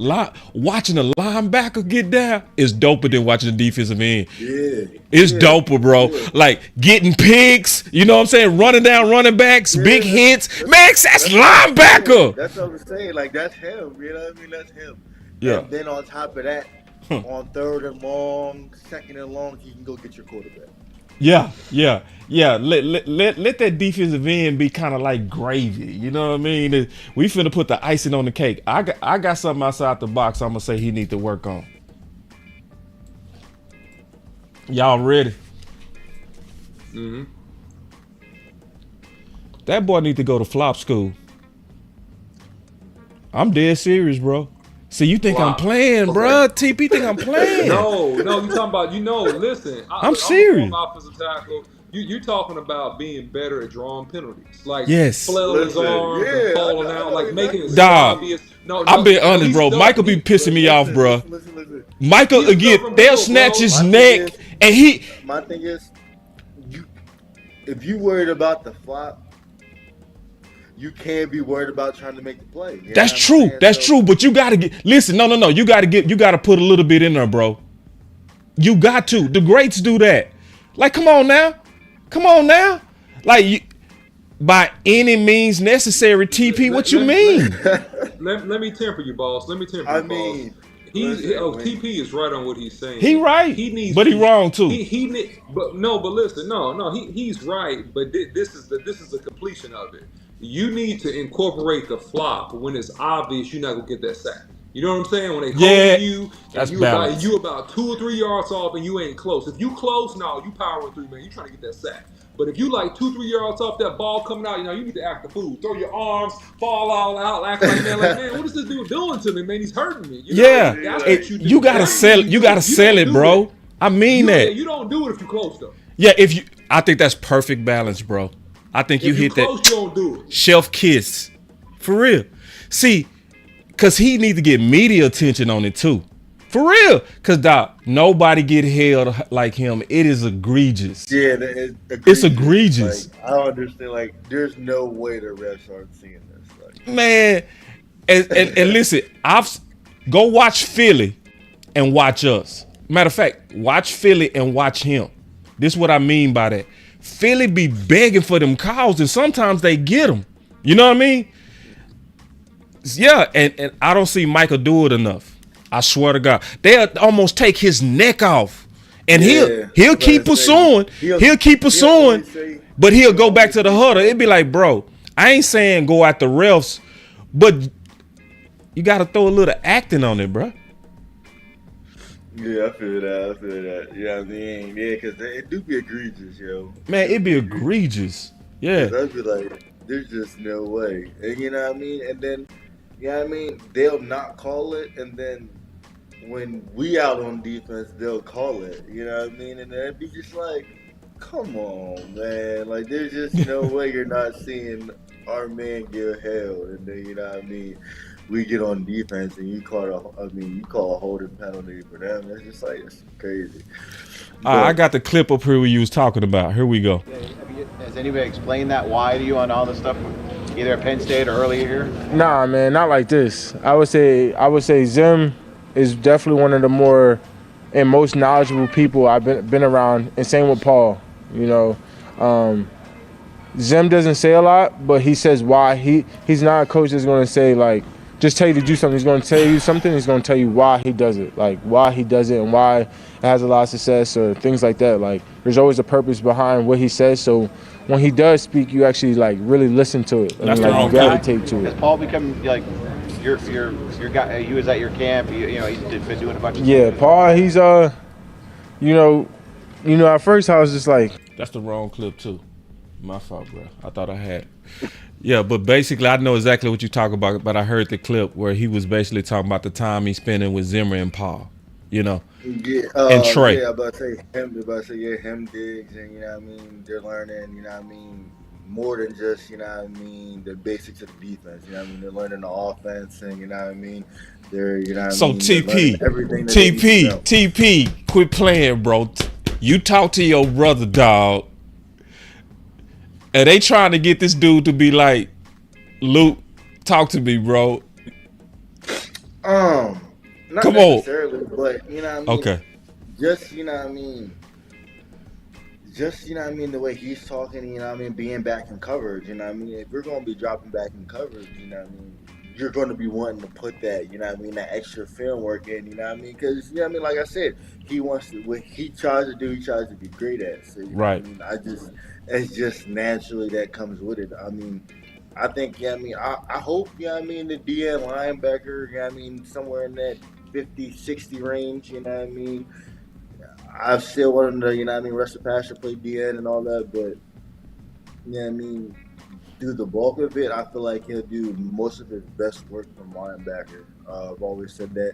Watching a linebacker get down is doper than watching a defensive end. Yeah, It's doper, bro. Yeah. Like getting picks, you know what I'm saying? Running down running backs, big hits. Man, that's linebacker. That's what I'm saying. Like, that's him. You know what I mean? That's him. Yeah. And then on top of that, on 3rd and long, 2nd and long, you can go get your quarterback. Yeah. Let that defensive end be kind of like gravy. You know what I mean? We finna put the icing on the cake. I got something outside the box. I'm gonna say he need to work on. Y'all ready? Mm-hmm. That boy need to go to flop school. I'm dead serious, bro. See, you think I'm playing, bro? TP think I'm playing. No, you talking about, listen. I'm serious. I'm a offensive tackle. You're talking about being better at drawing penalties. Like, yes. flailing his arms and falling out, like making it so Dog, obvious. No, I'm being honest, bro. Michael be pissing me off, bro. Listen. Michael, again, they'll snatch his neck, and he... My thing is, if you worried about the flop, you can't be worried about trying to make the play. That's true. That's true. But you gotta get. Listen, no. You gotta put a little bit in there, bro. You got to. The greats do that. Like, come on now. Like, by any means necessary. TP, what you mean? Let me temper you, boss. Let me temper you, boss. TP is right on what he's saying. He right, but he wrong too. But listen, he's right. But this is the completion of it. You need to incorporate the flop when it's obvious you're not gonna get that sack. You know what I'm saying? When they hold you, and you about 2 or 3 yards off, and you ain't close. If you close, no, you powering through, man. You trying to get that sack. But if you like 2, 3 yards off that ball coming out, you need to act the fool. Throw your arms, fall all out, act like man, what is this dude doing to me, man? He's hurting me. You gotta sell it. You gotta sell it, bro. I mean that. You don't do it if you close though. Yeah, I think that's perfect balance, bro. I think you hit close, that you don't do it. Shelf kiss. For real. See, cause he need to get media attention on it too. For real. Cause Doc, nobody get held like him. It is egregious. Yeah, it's egregious. Like, I don't understand. Like, there's no way the refs aren't seeing this. Like, man, and listen, go watch Philly and watch us. Matter of fact, watch Philly and watch him. This is what I mean by that. Philly be begging for them calls, and sometimes they get them. You know what I mean? Yeah, and I don't see Michael do it enough. I swear to God, they'll almost take his neck off, and he'll keep pursuing. He'll keep pursuing, but he'll go back to the huddle. It'd be like, bro, I ain't saying go at the refs, but you got to throw a little acting on it, bro. Yeah, I feel that. You know what I mean? Yeah, because it do be egregious, yo. Man, it be egregious. Yeah. I'd be like, there's just no way. And you know what I mean? And then, you know what I mean? They'll not call it, and then when we out on defense, they'll call it. You know what I mean? And then it'd be just like, come on, man. Like, there's just no way you're not seeing our man get held. And then, you know what I mean? We get on defense and you call a holding penalty for them. It's just like, it's crazy. I got the clip up here where you was talking about. Here we go. Has anybody explained that why to you on all this stuff, either at Penn State or earlier here? Nah, man, not like this. I would say Zim is definitely one of the more and most knowledgeable people I've been around, and same with Paul. You know, Zim doesn't say a lot, but he says why. He's not a coach that's going to say, like, just tell you to do something. He's going to tell you something. He's going to tell you why he does it, like why he does it and why it has a lot of success or things like that. Like, there's always a purpose behind what he says. So when he does speak, you actually like really listen to it and like you gravitate to it. Has Paul become like your guy? He was at your camp. You know, he's been doing a bunch of stuff. Paul. He's you know, at first I was just like, that's the wrong clip too. My fault, bro. I thought I had. Yeah, but basically, I know exactly what you're talking about. But I heard the clip where he was basically talking about the time he's spending with Zimmer and Paul, you know, and Trey. Yeah, him Diggs, and you know what I mean. They're learning, you know what I mean. more than just, the basics of the defense. They're learning the offense, and they're, So they're learning TP, everything that they need to know. TP, quit playing, bro. You talk to your brother, dog. And they trying to get this dude to be like, Luke, talk to me, bro. Not Come necessarily, but Okay. just the way he's talking, being back in coverage, if you're going to be dropping back in coverage, you're going to be wanting to put that, that extra film work in, because, like I said, he wants to, what he tries to do, he tries to be great at, so, Right. it's just naturally that comes with it. I think, I hope, the DN linebacker, somewhere in that 50, 60 range, I still want him to, rush the passer, play DN and all that, but, do the bulk of it, I feel like he'll do most of his best work from linebacker. I've always said that.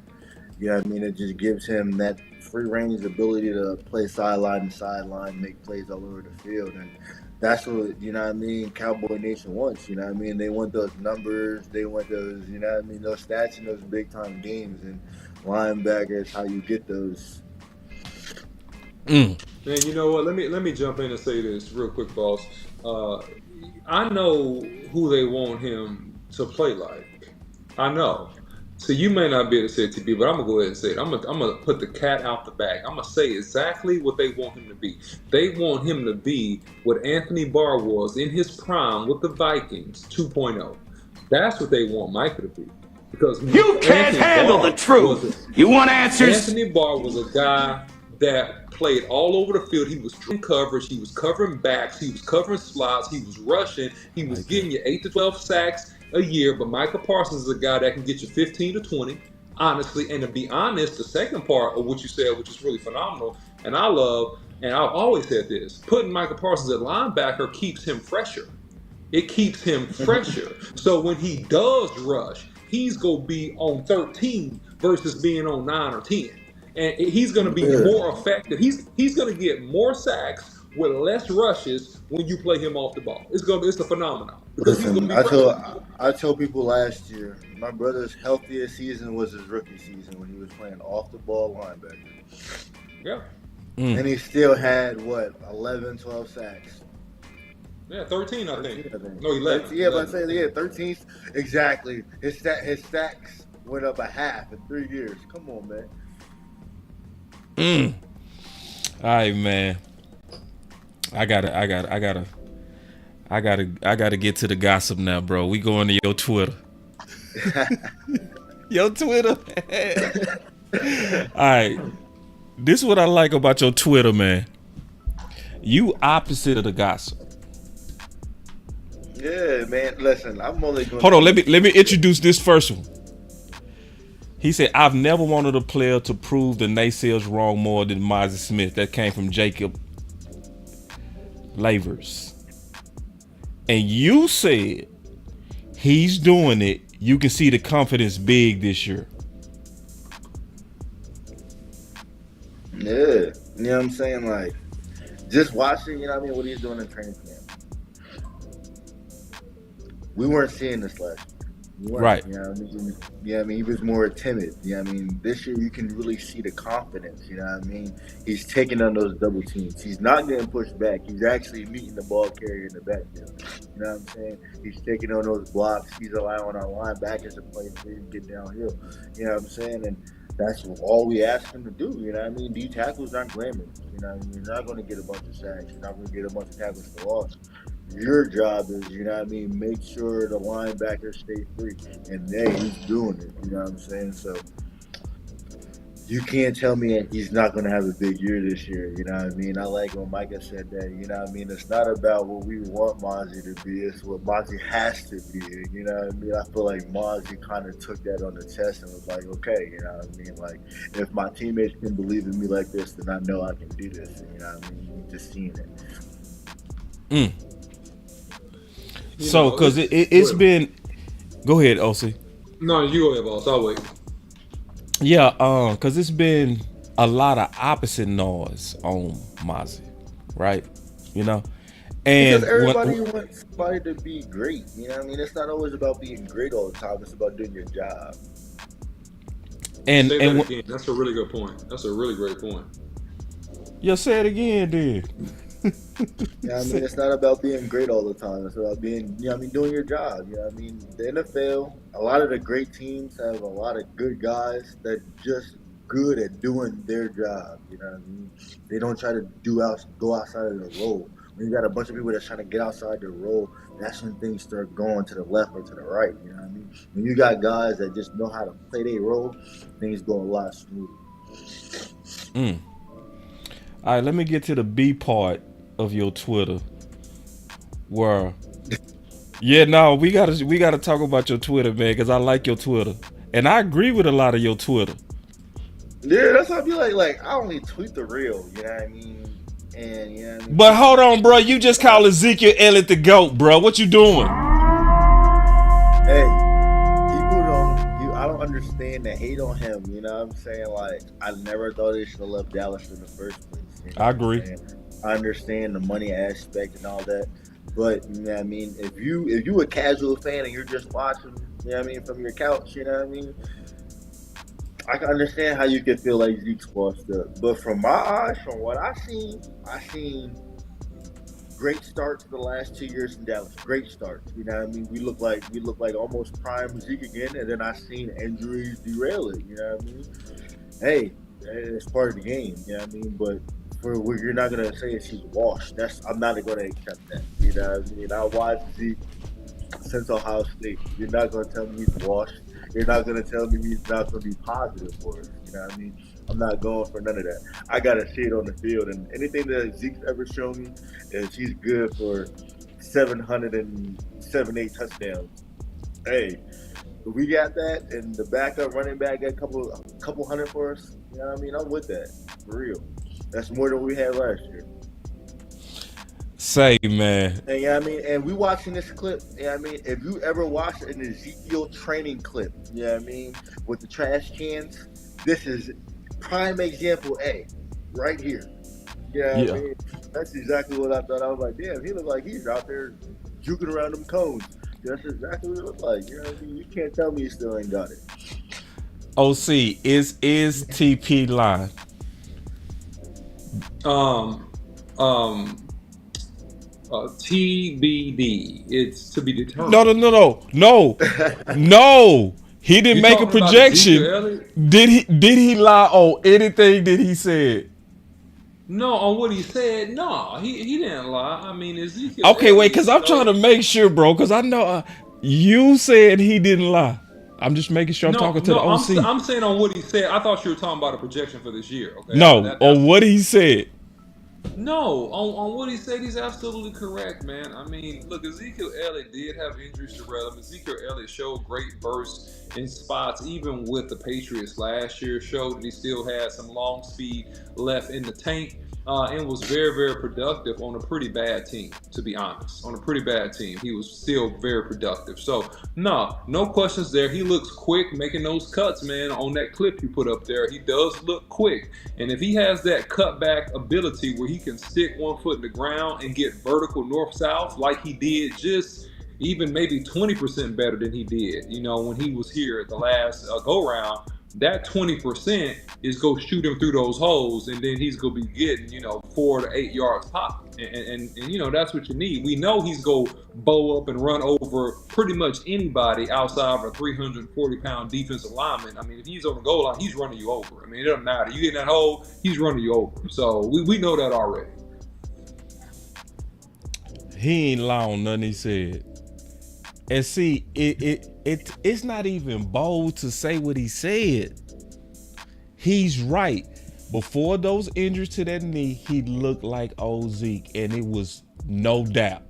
It just gives him that free range ability to play sideline to sideline, make plays all over the field, and that's what Cowboy Nation wants. They want those numbers, they want those, those stats in those big time games, and linebacker is how you get those. Man, you know what? Let me jump in and say this real quick, boss. I know who they want him to play like. I know. So you may not be able to say it to me, but I'm gonna go ahead and say it. I'm gonna put the cat out the bag. I'm gonna say exactly what they want him to be. They want him to be what Anthony Barr was in his prime with the Vikings 2.0. That's what they want Micah to be. Because you can't handle the truth. You want answers? Anthony Barr was a guy that played all over the field. He was in coverage. He was covering backs. He was covering slots. He was rushing. He was getting you 8 to 12 sacks a year. But Micah Parsons is a guy that can get you 15 to 20, honestly. And to be honest, the second part of what you said, which is really phenomenal, and I love, and I've always said this, putting Micah Parsons at linebacker keeps him fresher. It keeps him fresher. So when he does rush, he's going to be on 13 versus being on 9 or 10. And he's going to be more effective. He's going to get more sacks with less rushes when you play him off the ball. It's a phenomenon. Listen, I told people last year, my brother's healthiest season was his rookie season when he was playing off the ball linebacker. Yeah. And he still had 11, 12 sacks. Yeah, 13, I think. No, 11. Yeah, but I say 13. Exactly. His sacks went up a half in 3 years. Come on, man. All right, man. I gotta get to the gossip now, bro. We going to your Twitter. Your Twitter. All right. This is what I like about your Twitter, man. You opposite of the gossip. Yeah, man. Listen, I'm only going. Hold on. Let me introduce this first one. He said, I've never wanted a player to prove the naysayers wrong more than Mozzie Smith. That came from Jacob Lavers. And you said he's doing it. You can see the confidence big this year. Yeah. You know what I'm saying? Like, just watching, what he's doing in training camp. We weren't seeing this last year. Right. He was more timid. This year you can really see the confidence. He's taking on those double teams. He's not getting pushed back. He's actually meeting the ball carrier in the backfield. You know what I'm saying? He's taking on those blocks. He's allowing our linebackers to play free and get downhill. You know what I'm saying? And that's all we ask him to do. These tackles aren't glamorous. You're not going to get a bunch of sacks. You're not going to get a bunch of tackles for loss. Your job is, make sure the linebackers stay free. And he's doing it. You know what I'm saying? So you can't tell me that he's not going to have a big year this year. You know what I mean? I like when Micah said that. It's not about what we want Mozzie to be. It's what Mozzie has to be. You know what I mean? I feel like Mozzie kind of took that on the chest and was like, okay, you know what I mean? Like, if my teammates can believe in me like this, then I know I can do this. You know what I mean? You're just seeing it. So, because it's been... Go ahead, OC. No, you go ahead, boss. I'll wait. Yeah, because it's been a lot of opposite noise on Mozzie, right? Because And everybody wants somebody to be great. You know what I mean? It's not always about being great all the time. It's about doing your job. and Say and that again. That's a really good point. That's a really great point. you say it again, then. Yeah, I mean, it's not about being great all the time. It's about being, you know, what I mean, doing your job. You know, what I mean, the NFL, a lot of the great teams have a lot of good guys that just good at doing their job. You know, what I mean, they don't try to go outside of their role. When you got a bunch of people that's trying to get outside their role, that's when things start going to the left or to the right. You know what I mean? When you got guys that just know how to play their role, things go a lot smoother. All right, let me get to the B part of your Twitter. Where, we gotta talk about your Twitter, man, because I like your Twitter, and I agree with a lot of your Twitter. Yeah, that's why I be like I only tweet the real. You know what I mean? And you know what I mean? But hold on, bro, you just call Ezekiel Elliott the GOAT, bro. What you doing? Hey, people don't. I don't understand the hate on him. You know what I'm saying? Like, I never thought they should have left Dallas in the first place. You know I agree. I understand the money aspect and all that, but you know what I mean. If you a casual fan and you're just watching, you know what I mean, from your couch, you know what I mean. I can understand how you could feel like Zeke's washed up, but from my eyes, from what I seen great starts the last 2 years in Dallas. Great starts. You know what I mean? We look like almost prime Zeke again, and then I seen injuries derail it. You know what I mean? Hey, it's part of the game. You know what I mean? But you're not gonna say he's washed. I'm not gonna accept that. You know what I mean? I watched Zeke since Ohio State. You're not gonna tell me he's washed. You're not gonna tell me he's not gonna be positive for us. You know what I mean? I'm not going for none of that. I gotta see it on the field, and anything that Zeke's ever shown me is he's good for 708 touchdowns. Hey, if we got that, and the backup running back got a couple hundred for us. You know what I mean? I'm with that for real. That's more than we had last year. Say, man. And you know what I mean? And we watching this clip, you know what I mean? If you ever watched an Ezekiel training clip, you know what I mean, with the trash cans, this is prime example A, right here. You know what I mean? That's exactly what I thought. I was like, damn, he looked like he's out there juking around them cones. That's exactly what it looked like. You know what I mean? You can't tell me he still ain't got it. OC, is TP lying? TBD. It's to be determined. No. He didn't make a projection. Did he lie on anything that he said? No, on what he said, no, he didn't lie. I mean, Ezekiel. Okay, wait, because I'm trying to make sure, bro, because I know you said he didn't lie. I'm just making sure I'm talking to the OC. I'm saying on what he said. I thought you were talking about a projection for this year. Okay? No, on what he said. No, on what he said, he's absolutely correct, man. I mean, look, Ezekiel Elliott did have injuries to relevant. Ezekiel Elliott showed great bursts in spots, even with the Patriots last year. Showed that he still had some long speed left in the tank, and was very, very productive on a pretty bad team, to be honest. On a pretty bad team, he was still very productive. So, no questions there. He looks quick making those cuts, man. On that clip you put up there, he does look quick. And if he has that cutback ability where he can stick one foot in the ground and get vertical north-south like he did, just even maybe 20% better than he did, you know, when he was here at the last go-round, that 20% is go shoot him through those holes, and then he's going to be getting, 4 to 8 yards pop. And that's what you need. We know he's going to bow up and run over pretty much anybody outside of a 340-pound defensive lineman. I mean, if he's on the goal line, he's running you over. I mean, it doesn't matter. You get in that hole, he's running you over. So we know that already. He ain't lie on nothing he said. And see, it's not even bold to say what he said. He's right. Before those injuries to that knee, he looked like old Zeke, and it was no doubt.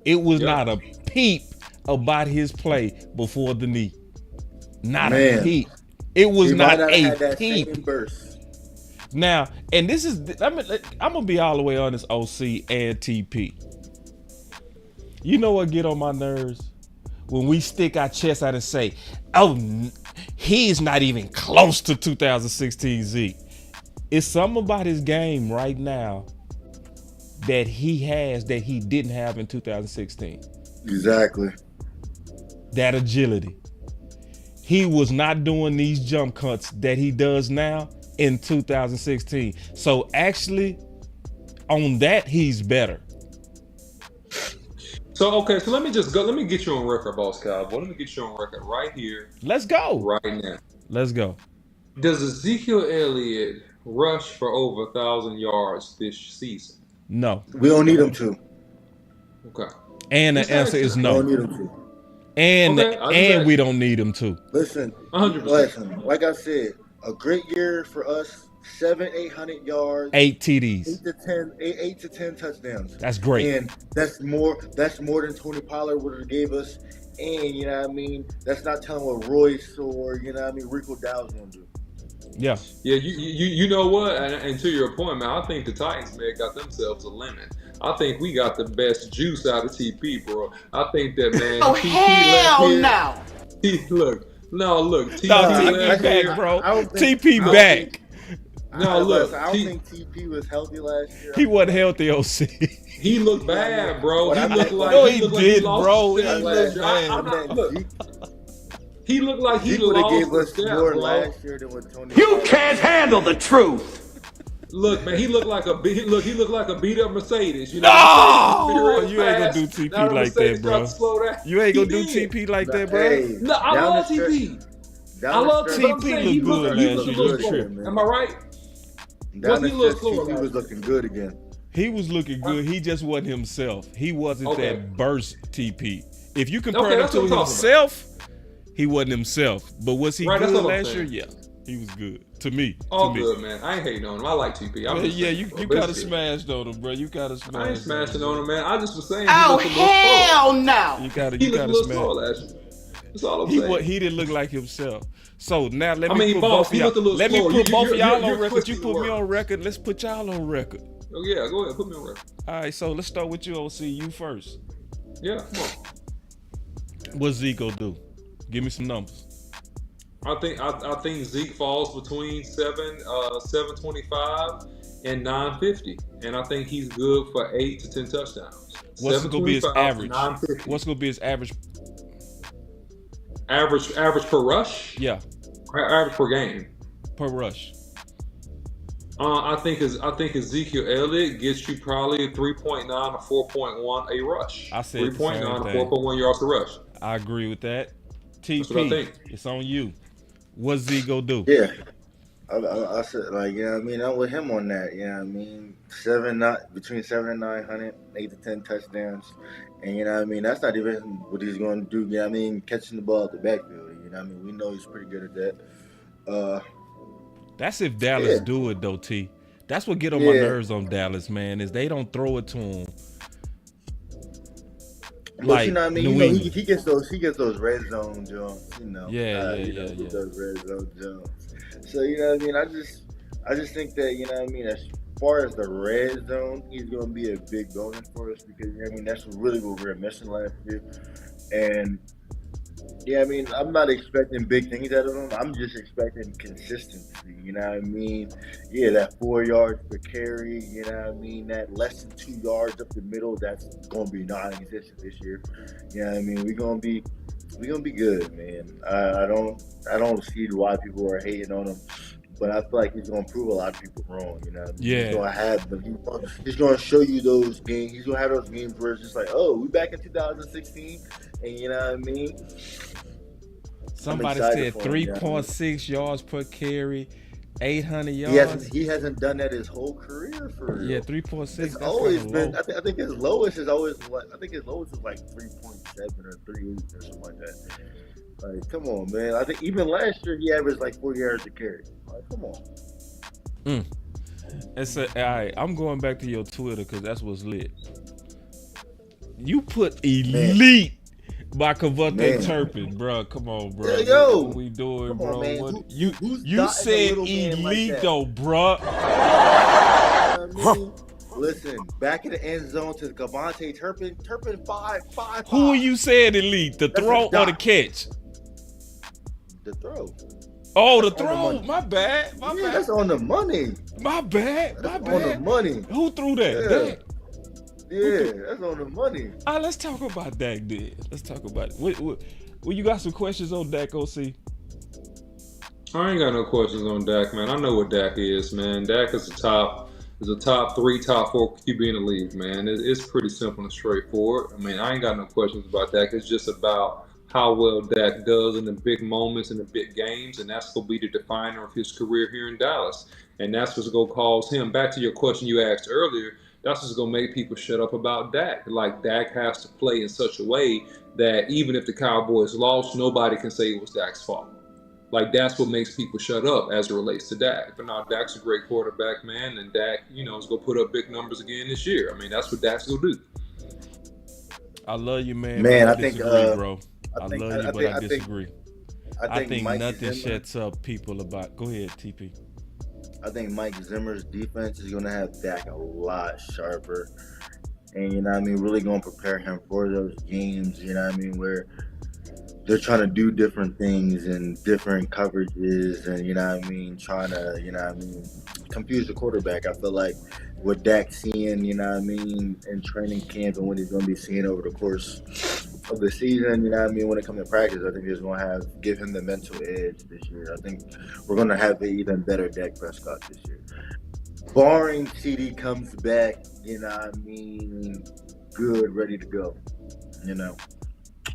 It was not a peep about his play before the knee. Not a peep. It was not a peep. Now, and this is, I'm gonna be all the way honest, OC and TP. You know what get on my nerves? When we stick our chest out and say, oh, he's not even close to 2016 Zeke. It's something about his game right now that he has that he didn't have in 2016. Exactly. That agility. He was not doing these jump cuts that he does now in 2016. So actually, on that, he's better. So okay, so let me just go. Let me get you on record, Boss Cowboy. Let me get you on record right here. Let's go. Right now. Let's go. Does Ezekiel Elliott rush for over 1,000 yards this season? No. We don't need him to. Okay. And the answer is no. We don't need him to. And we don't need him to. Listen, 100%. Listen, like I said, a great year for us. 700-800 yards, 8 TDs, 8 to 10 touchdowns. That's great, and that's more than Tony Pollard would have gave us. And you know what I mean, that's not telling what Royce or Rico Dowd's gonna do. Yeah. You know what? And to your point, man, I think the Titans got themselves a lemon. I think we got the best juice out of TP, bro. I think that man. Oh hell no! Look, TP back, bro. TP back. No, look. I don't think TP was healthy last year. He wasn't healthy, OC. He looked bad, bro. He looked like he did, bro. He looked bad. He looked like he would have lost gave us step, more bro. last year than what Tony. You can't handle the truth. Look, man, he looked like a beat up Mercedes. You know, no, you ain't gonna do TP like that, bro. You ain't gonna do TP like that, bro. Hey, no, I love TP. I love TP. He looked good last year. Am I right? Was he was looking good again. He was looking good. He just wasn't himself. He wasn't that burst TP. If you compare him to himself, he wasn't himself. But was he good last year? Yeah, he was good. To me. Good, man. I ain't hating on him. I like TP. You kind of smashed on him, bro. You kind of smashed. I ain't smashing on him, man. I just was saying. Oh hell no! You kind of smashed. That's all I'm saying. He didn't look like himself. So now let me put both of y'all. Let me put both of y'all on record. You put me on record. Let's put y'all on record. Oh yeah, go ahead. Put me on record. All right, so let's start with you, OC. You first. Yeah, come on. What's Zeke gonna do? Give me some numbers. I think Zeke falls between 725 and 950, and I think he's good for 8 to 10 touchdowns. What's gonna be his average? What's gonna be his average? Average per rush? Yeah. Average per game. Per rush. I think Ezekiel Elliott gets you probably a 3.9 or 4.1 a rush. I said 3.9 or 4.1 yards a rush. I agree with that. TP, that's what I think. It's on you. What's Zeke gonna do? Yeah. I said, I'm with him on that. Between 700 and 900, 8 to 10 touchdowns. And that's not even what he's going to do. Catching the ball at the backfield. We know he's pretty good at that. That's if Dallas do it though, T. That's what get on my nerves on Dallas, man, is they don't throw it to him. Like, he gets those red zone jumps, Yeah. Those red zone jumps. So I just think that as far as the red zone, he's going to be a big bonus for us because that's really what we were missing last year. And I'm not expecting big things out of him. I'm just expecting consistency. Yeah, that 4 yards per carry. That less than 2 yards up the middle. That's going to be non-existent this year. We're going to be good, man. I don't see why people are hating on him. But I feel like he's going to prove a lot of people wrong, Yeah. He's going to have them. He's going to show you those games. He's going to have those games where it's just like, oh, we back in 2016, and you know what I mean? Somebody said 3.6 yards per carry, 800 yards. He hasn't done that his whole career for real. Yeah, 3.6. It's always been. I think his lowest is always. I think his lowest is like 3.7 or 3.8 or something like that. Like, come on, man. I think even last year he averaged like 4 yards a carry. Like, come on. All right, I'm going back to your Twitter because that's what's lit. You put elite by Cavante Turpin, bro. Come on, bro. Yo, what we doing, bro? Man. You said elite like though, bro. Listen, back in the end zone to Cavante Turpin. Turpin 5. Who are you saying elite? The throw or the catch? The throw. Oh, the throw. My bad. That's on the money. My bad. On the money. Who threw that? Yeah, that's on the money. All right, let's talk about Dak then. Let's talk about it. Well, you got some questions on Dak, OC? I ain't got no questions on Dak, man. I know what Dak is, man. Dak is a top 3, top 4 QB in the league, man. It's pretty simple and straightforward. I mean, I ain't got no questions about Dak. It's just about how well Dak does in the big moments and the big games, and that's going to be the definer of his career here in Dallas. And that's what's going to cause him. Back to your question you asked earlier, that's what's going to make people shut up about Dak. Like, Dak has to play in such a way that even if the Cowboys lost, nobody can say it was Dak's fault. Like, that's what makes people shut up as it relates to Dak. But now Dak's a great quarterback, man, and Dak, is going to put up big numbers again this year. I mean, that's what Dak's going to do. I love you, man. Man, I think, disagree, bro. I love you, but I I disagree. I think Mike nothing Zimmer, shuts up people about. Go ahead, TP. I think Mike Zimmer's defense is going to have Dak a lot sharper. And, really going to prepare him for those games, where they're trying to do different things and different coverages and, trying to, confuse the quarterback. I feel like what Dak's seeing, in training camp and what he's going to be seeing over the course of the season, when it comes to practice, I think he's going to give him the mental edge this year. I think we're going to have an even better Dak Prescott this year. Barring CD comes back, good, ready to go,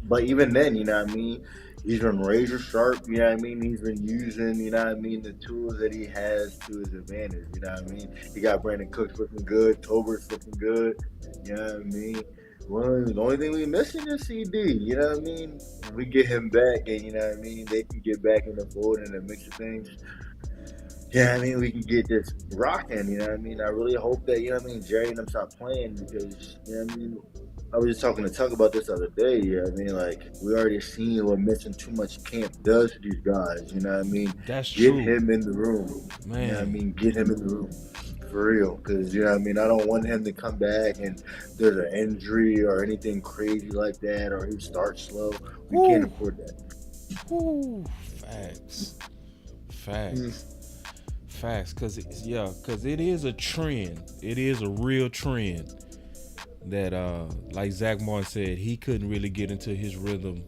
But even then, he's been razor sharp, He's been using, the tools that he has to his advantage, He got Brandon Cooks looking good, Tober's looking good, Well, the only thing we missing is CD, We get him back and, they can get back in the fold and the mix of things. We can get this rocking, I really hope that, Jerry and them stop playing because, I was just talking to Tuck about this the other day, we already seen what missing too much camp does to these guys, That's Get true. him in the room, Man. Get him in the room, for real, because, I don't want him to come back and there's an injury or anything crazy like that, or he starts slow. We can't afford that. Ooh, facts. Facts, because it is a trend. It is a real trend that, like Zach Martin said, he couldn't really get into his rhythm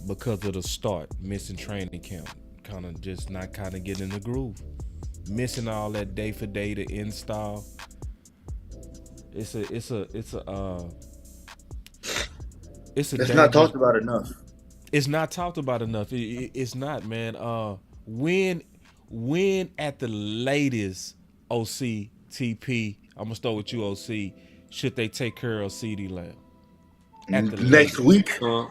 because of the start, missing training camp, kind of getting in the groove, missing all that day for day to install. It's not talked about enough. It's not talked about enough. It's not, man. When at the latest, OC, TP, I'm gonna start with you, OC, should they take care of CD Lamb? At the next week? I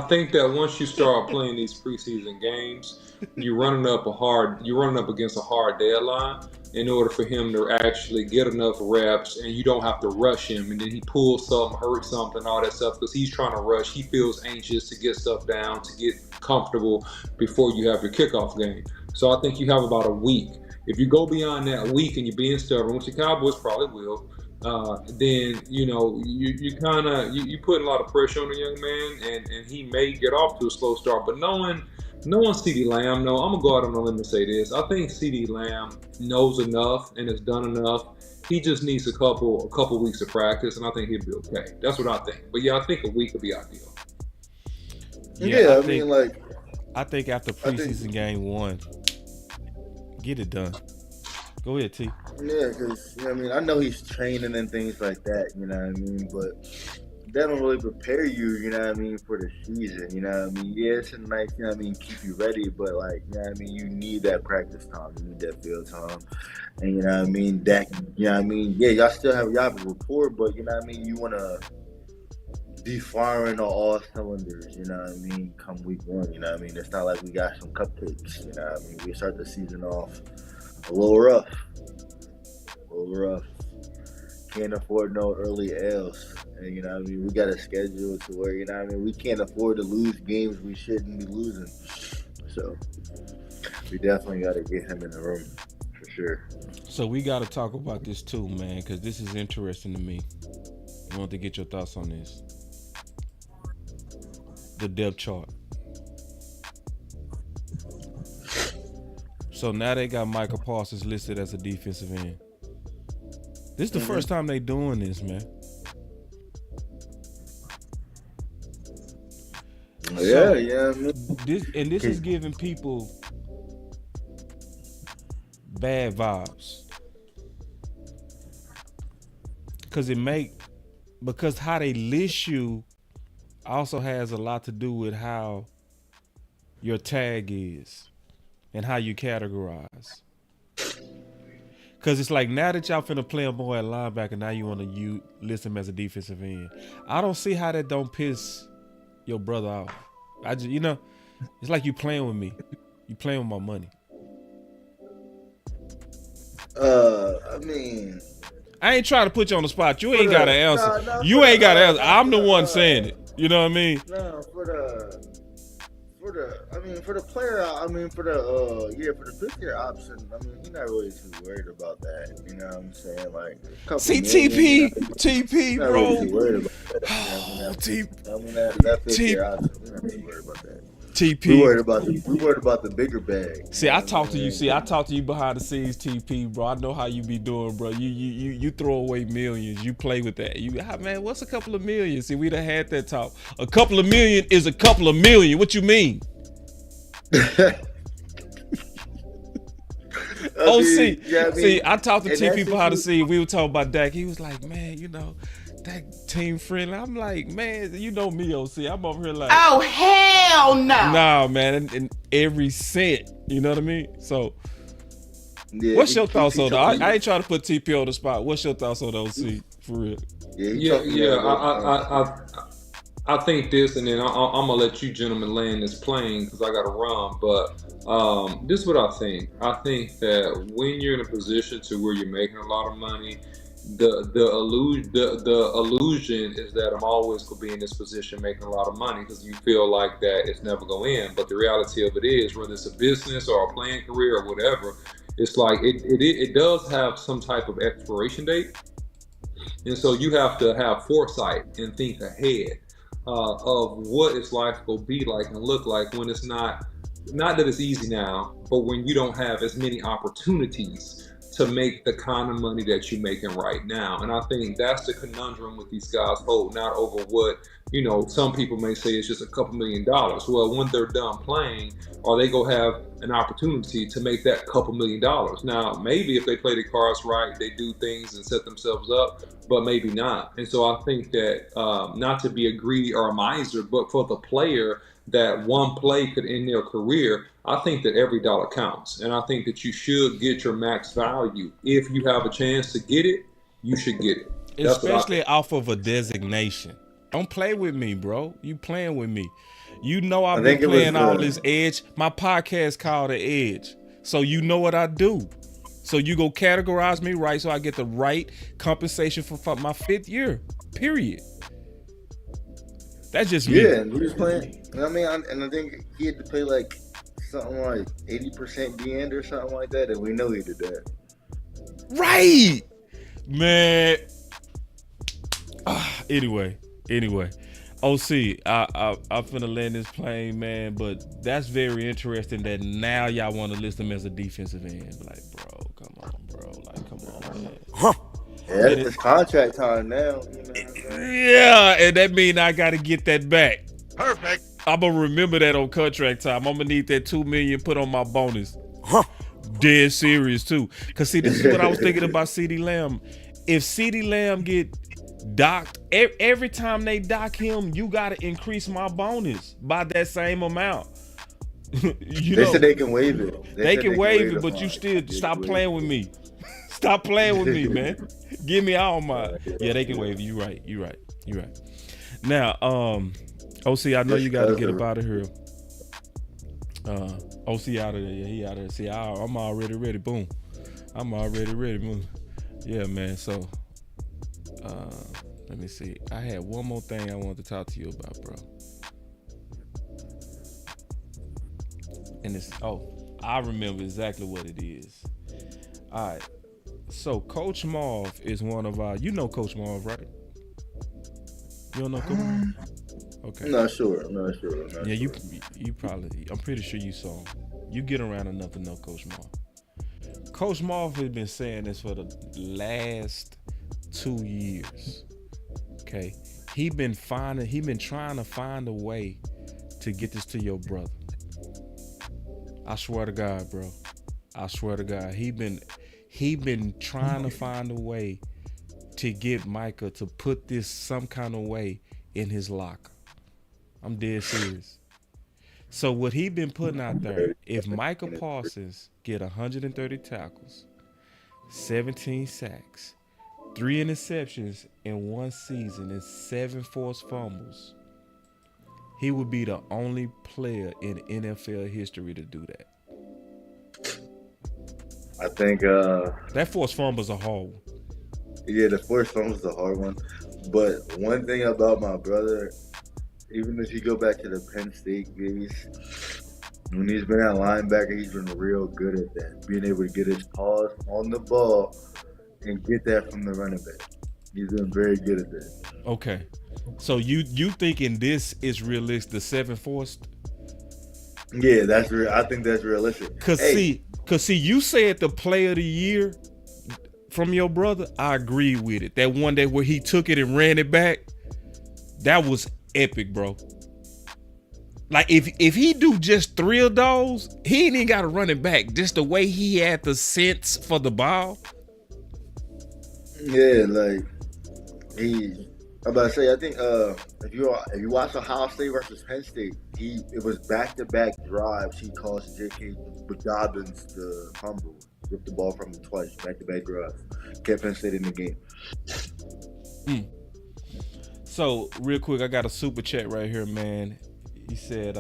think that once you start playing these preseason games, you're running up against a hard deadline in order for him to actually get enough reps, and you don't have to rush him, and then he pulls something, hurts something, all that stuff, because he's trying to rush. He feels anxious to get stuff down, to get comfortable before you have your kickoff game. So I think you have about a week. If you go beyond that week and you're being stubborn, which the Cowboys probably will, then you put a lot of pressure on the young man, and he may get off to a slow start. But knowing CeeDee Lamb, I'm gonna go out on a limb and say this: I think CeeDee Lamb knows enough and has done enough. He just needs a couple weeks of practice, and I think he'll be okay. That's what I think. But I think a week would be ideal. I think after preseason game 1, get it done. Go ahead, T. Yeah, because, I know he's training and things like that, but that don't really prepare you, for the season, Yeah, it's a nice, keep you ready, but, you need that practice time, you need that field time, and, that, y'all still have y'all rapport, but, you want to be firing on all cylinders, come week 1, It's not like we got some cupcakes, We start the season off a little rough. Can't afford no early L's. And, we got a schedule to where, we can't afford to lose games we shouldn't be losing. So, we definitely got to get him in the room, for sure. So, we got to talk about this too, man, because this is interesting to me. I want to get your thoughts on this. The depth chart. So, now they got Micah Parsons listed as a defensive end. This is the first time they doing this, man. Yeah. This is giving people bad vibes. Because how they list you also has a lot to do with how your tag is and how you categorize. Because it's like, now that y'all finna play him more at linebacker, now you want to list him as a defensive end. I don't see how that don't piss your brother off. It's like you playing with me. You playing with my money. I ain't trying to put you on the spot. You ain't got to answer. You ain't got to answer. I'm the one saying it. You know what I mean? No, for the player, for the fifth year option, he's not really too worried about that. You know what I'm saying? Like, see, TP, bro. Really worried about that. That fifth year option, we're not really worried about that. TP. We worried about the bigger bag. See, I talk to you. See, I talk to you behind the scenes, TP, bro. I know how you be doing, bro. You throw away millions. You play with that. Man, what's a couple of million? See, we done had that talk. A couple of million is a couple of million. What you mean? See, I talked to TP behind the scenes. We were talking about Dak. He was like, man, Dak team friendly. I'm like, man, you know me, OC. I'm over here like, oh, hell no. Nah, man, and every cent. You know what I mean? So, what's your thoughts on that? I ain't trying to put TP on the spot. What's your thoughts on the OC, for real? I think this, and then I'm gonna let you gentlemen land this plane because I gotta run. But this is what I think. I think that when you're in a position to where you're making a lot of money, the illusion is that I'm always gonna be in this position making a lot of money because you feel like that it's never gonna end. But the reality of it is, whether it's a business or a playing career or whatever, it's like it does have some type of expiration date, and so you have to have foresight and think ahead of what its life will be like and look like when it's not that it's easy now, but when you don't have as many opportunities to make the kind of money that you're making right now. And I think that's the conundrum with these guys holding out over what, some people may say it's just a couple $1 million. Well, when they're done playing, are they going to have an opportunity to make that couple $1 million? Now, maybe if they play the cards right, they do things and set themselves up, but maybe not. And so I think that not to be a greedy or a miser, but for the player, that one play could end their career, I think that every dollar counts. And I think that you should get your max value. If you have a chance to get it, you should get it. Especially off of a designation. Don't play with me, bro. You playing with me. I've been playing all this edge. My podcast called The Edge. So you know what I do. So you go categorize me right so I get the right compensation for my fifth year, period. That's just me. Yeah, and he was playing. And I think he had to pay like something like 80% the end or something like that, and we know he did that. Right, man. Anyway, OC, I'm finna land this plane, man. But that's very interesting that now y'all want to list him as a defensive end. Like, bro, come on, bro. Like, come on, man. Yeah, it's contract time now. Yeah, and that means I got to get that back. Perfect. I'm gonna remember that on contract time. I'm gonna need that $2 million put on my bonus. Dead serious too. Cause see, this is what I was thinking about CeeDee Lamb. If CeeDee Lamb get docked, every time they dock him, you gotta increase my bonus by that same amount. They said they can waive it. They can waive it, but you still stop playing with me. Stop playing with me, man. Give me all my. Yeah, they can waive it. You right. Now, OC, I know you got to get up out of here. OC out of there. Yeah, he out of there. See, I'm already ready. Boom. I'm already ready. Boom. Yeah, man. So, let me see. I had one more thing I wanted to talk to you about, bro. And I remember exactly what it is. All right. So, Coach Marv is one of our. You know Coach Marv, right? You don't know Coach Marv? Okay. I'm not sure. Yeah, you probably. I'm pretty sure you saw him. You get around enough to know Coach Marv. Coach Marv has been saying this for the last 2 years. Okay, he been trying to find a way to get this to your brother. I swear to God, bro. I swear to God, he been trying to find a way to get Micah to put this some kind of way in his locker. I'm dead serious. So what he been putting out there, if Micah Parsons get 130 tackles, 17 sacks, 3 interceptions in one season, and 7 forced fumbles, he would be the only player in NFL history to do that. I think that forced fumble's a hard one. Yeah, the forced fumble's a hard one. But one thing about my brother, even if you go back to the Penn State days, when he's been at linebacker, he's been real good at that. Being able to get his paws on the ball and get that from the running back. He's been very good at that. Okay. So you thinking this is realistic, the 7 forced? Yeah, that's real. I think that's realistic. Cause see, you said the player of the year from your brother. I agree with it. That one day where he took it and ran it back, that was epic, bro. Like if he do just 3 of those, he ain't even got to run it back. Just the way he had the sense for the ball. Yeah, like I'm about to say, I think if you watch Ohio State versus Penn State, it was back-to-back drives. He caused J.K. Dobbins to fumble, ripped the ball from him twice, back-to-back drives, kept Penn State in the game. So real quick, I got a super chat right here, man. He said,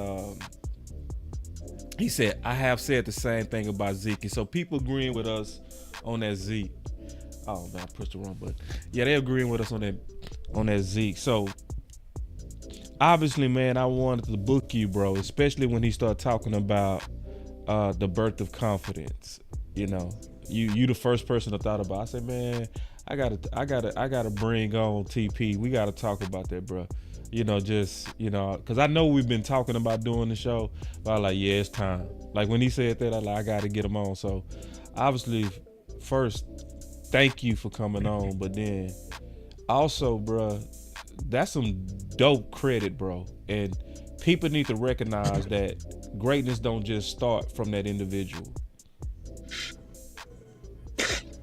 I have said the same thing about Zeke. And so people agreeing with us on that Zeke. Oh man, I pushed the wrong button. Yeah, they agreeing with us on that Zeke. So obviously, man, I wanted to book you, bro, especially when he started talking about the birth of confidence. You know, you the first person I thought about. I said, man, I gotta bring on TP. We gotta talk about that, bro. You know, just, you know, because I know we've been talking about doing the show, but I was like, yeah, it's time. Like when he said that, I gotta get him on. So obviously, first, thank you for coming on, but then also, bro, that's some dope credit, bro. And people need to recognize that greatness don't just start from that individual.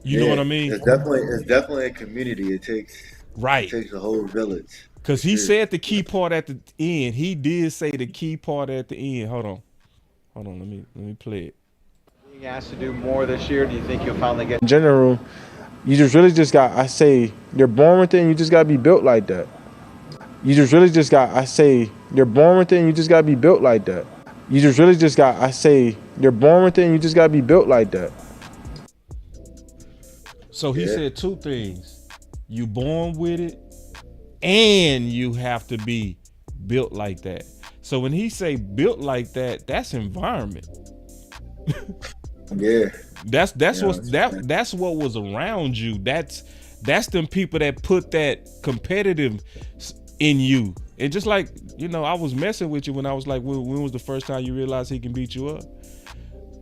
You know what I mean? It's definitely a community. It takes a whole village. Because he said the key part at the end. He did say the key part at the end. Hold on. Let me play it. Being asked to do more this year, do you think you'll finally get? In general, you just really just got. I say you're born with it, and you just gotta be built like that. You just really just got. I say you're born with it, and you just gotta be built like that. You just really just got. I say you're born with it, and you just gotta be built like that. So he said 2 things. You born with it, and you have to be built like that. So when he say built like that, that's environment. Yeah. That's what was around you. That's them people that put that competitive in you. And just like, you know, I was messing with you when I was like, when was the first time you realized he can beat you up?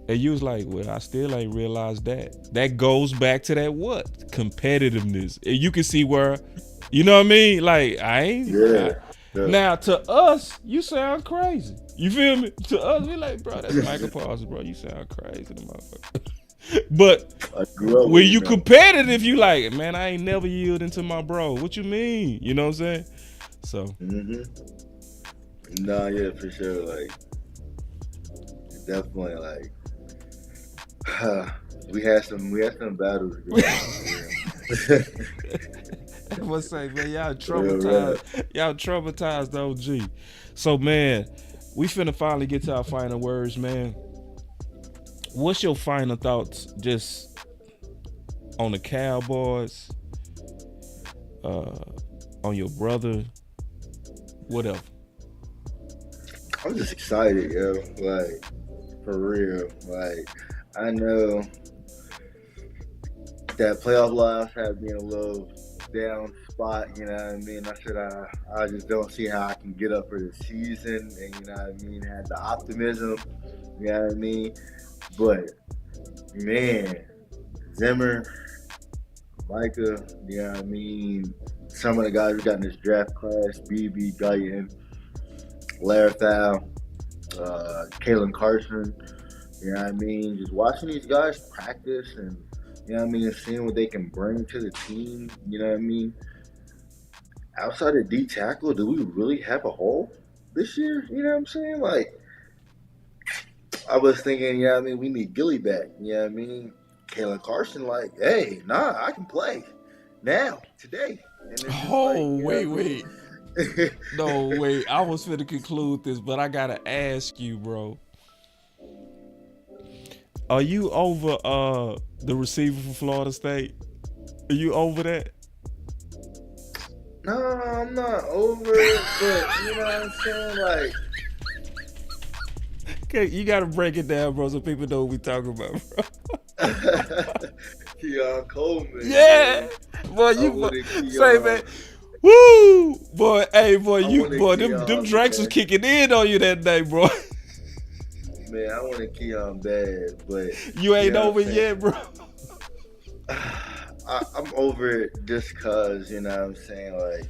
And you was like, well, I still ain't realized that. That goes back to that what? Competitiveness. And you can see where, you know what I mean? Like, I ain't. Yeah. Now, to us, you sound crazy. You feel me? To us, we like, bro, that's Micah Parsons, bro. You sound crazy, the motherfucker. But when you competitive, you like, man, I ain't never yielding to my bro. What you mean? You know what I'm saying? So. Nah, yeah, for sure. Like, definitely, like, we had some battles. I must say, man, y'all traumatized. Y'all traumatized OG. So, man, we finna finally get to our final words, man. What's your final thoughts just on the Cowboys, on your brother, whatever? I'm just excited, yo. Like, for real. Like, I know that playoff life had been a little down spot, you know what I mean? I said I just don't see how I can get up for the season, and you know what I mean, had the optimism, you know what I mean? But man, Zimmer, Micah, you know what I mean? Some of the guys we got in this draft class, BB, Guyton, Larafal, Kalen Carson, you know what I mean? Just watching these guys practice and, you know what I mean, and seeing what they can bring to the team, you know what I mean? Outside of D tackle, do we really have a hole this year? You know what I'm saying? Like, I was thinking, you know what I mean, we need Gilly back, you know what I mean? Kalen Carson, like, hey, nah, I can play now, today. And it's just wait. No, wait. I was finna conclude this, but I gotta ask you, bro. Are you over the receiver from Florida State? Are you over that? No, I'm not over it, but you know what I'm saying? Like, okay, you gotta break it down, bro, so people know what we talking about, bro. Keon Coleman. Yeah, man. Boy, you say, man. Woo, boy, hey, boy, them drinks was kicking in on you that day, bro. Man, I wanted Keon bad, but you ain't over it yet, bro. I'm over it just cause, you know what I'm saying, like,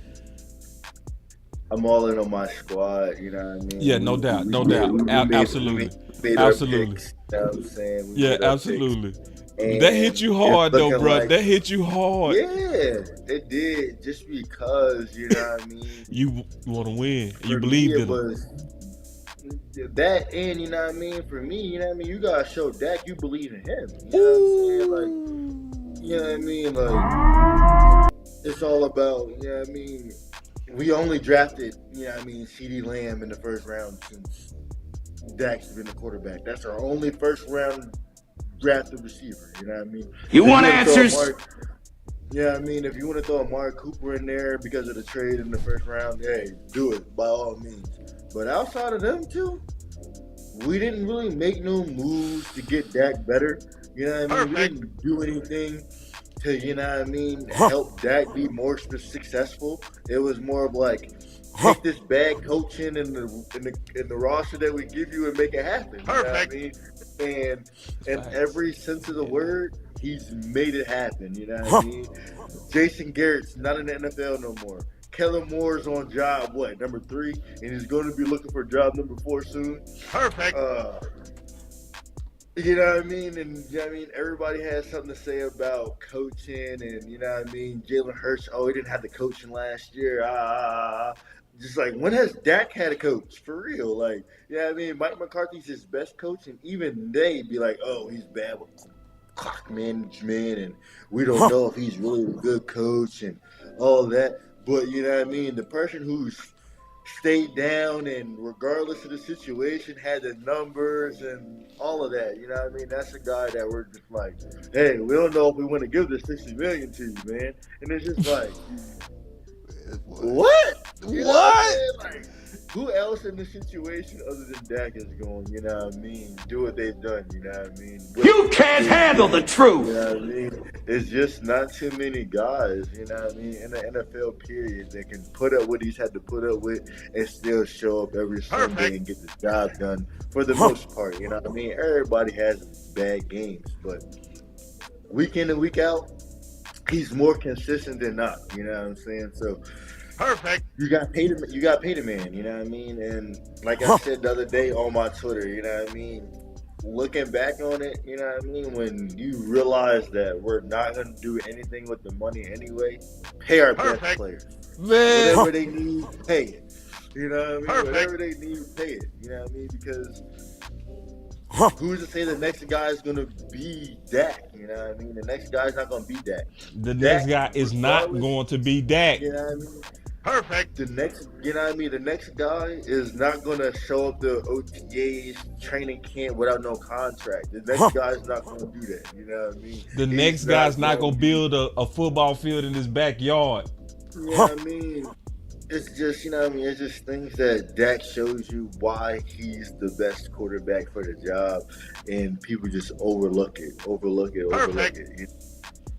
I'm all in on my squad, you know what I mean? Yeah, no doubt. Absolutely. We made absolutely. Picks, you know what I'm saying? Yeah, absolutely. That hit you hard, though, bro. Like, that hit you hard. Yeah, it did. Just because, you know what I mean? You want to win. You believed in it. That and, you know what I mean? For me, you know what I mean? You got to show Dak you believe in him. You know what I'm saying? Like, you know what I mean? Like, it's all about, you know what I mean? We only drafted, you know what I mean, CeeDee Lamb in the first round since Dak's been the quarterback. That's our only first round drafted receiver, you know what I mean? You want answers? Yeah, I mean, if you want to throw Amari Cooper in there because of the trade in the first round, hey, do it by all means. But outside of them two, we didn't really make no moves to get Dak better. You know what I mean? Perfect. We didn't do anything to, you know what I mean, help Dak be more successful. It was more of like, take this bad coaching in the roster that we give you and make it happen. Perfect. You know what I mean? And in every sense of the word, he's made it happen. You know what I mean? Jason Garrett's not in the NFL no more. Kellen Moore's on job, number 3? And he's going to be looking for job number 4 soon. Perfect. You know what I mean? And you know what I mean? Everybody has something to say about coaching and, you know what I mean? Jalen Hurts, he didn't have the coaching last year. Just like, when has Dak had a coach? For real. Like, you know what I mean? Mike McCarthy's his best coach, and even they be like, he's bad with clock management, and we don't know if he's really a good coach and all that. But, you know what I mean? The person who's stayed down and regardless of the situation had the numbers and all of that, you know what I mean? That's a guy that we're just like, hey, we don't know if we want to give this $60 million to you, man. And it's just like, what? You know what I mean? Like, who else in this situation other than Dak is going, you know what I mean, do what they've done, you know what I mean? You can't handle the truth. You know what I mean? It's just not too many guys, you know what I mean, in the NFL period that can put up what he's had to put up with and still show up every Sunday and get the job done for the most part, you know what I mean? Everybody has bad games, but week in and week out, he's more consistent than not, you know what I'm saying? So perfect. You got paid a man, you know what I mean? And like I said the other day on my Twitter, you know what I mean? Looking back on it, you know what I mean? When you realize that we're not going to do anything with the money anyway, pay our best players. Man. Whatever they need, pay it. You know what I mean? Whatever they need, pay it. You know what I mean? Because who's to say the next guy is going to be Dak? You know what I mean? The next guy's not going to be Dak. The next guy is not going to be Dak. You know what I mean? Perfect. The next, you know what I mean? The next guy is not going to show up to OTAs, training camp without no contract. The next guy's not going to do that. You know what I mean? The next guy's not going to build a football field in his backyard. You know what I mean? It's just, you know what I mean? It's just things that Dak shows you why he's the best quarterback for the job, and people just overlook it.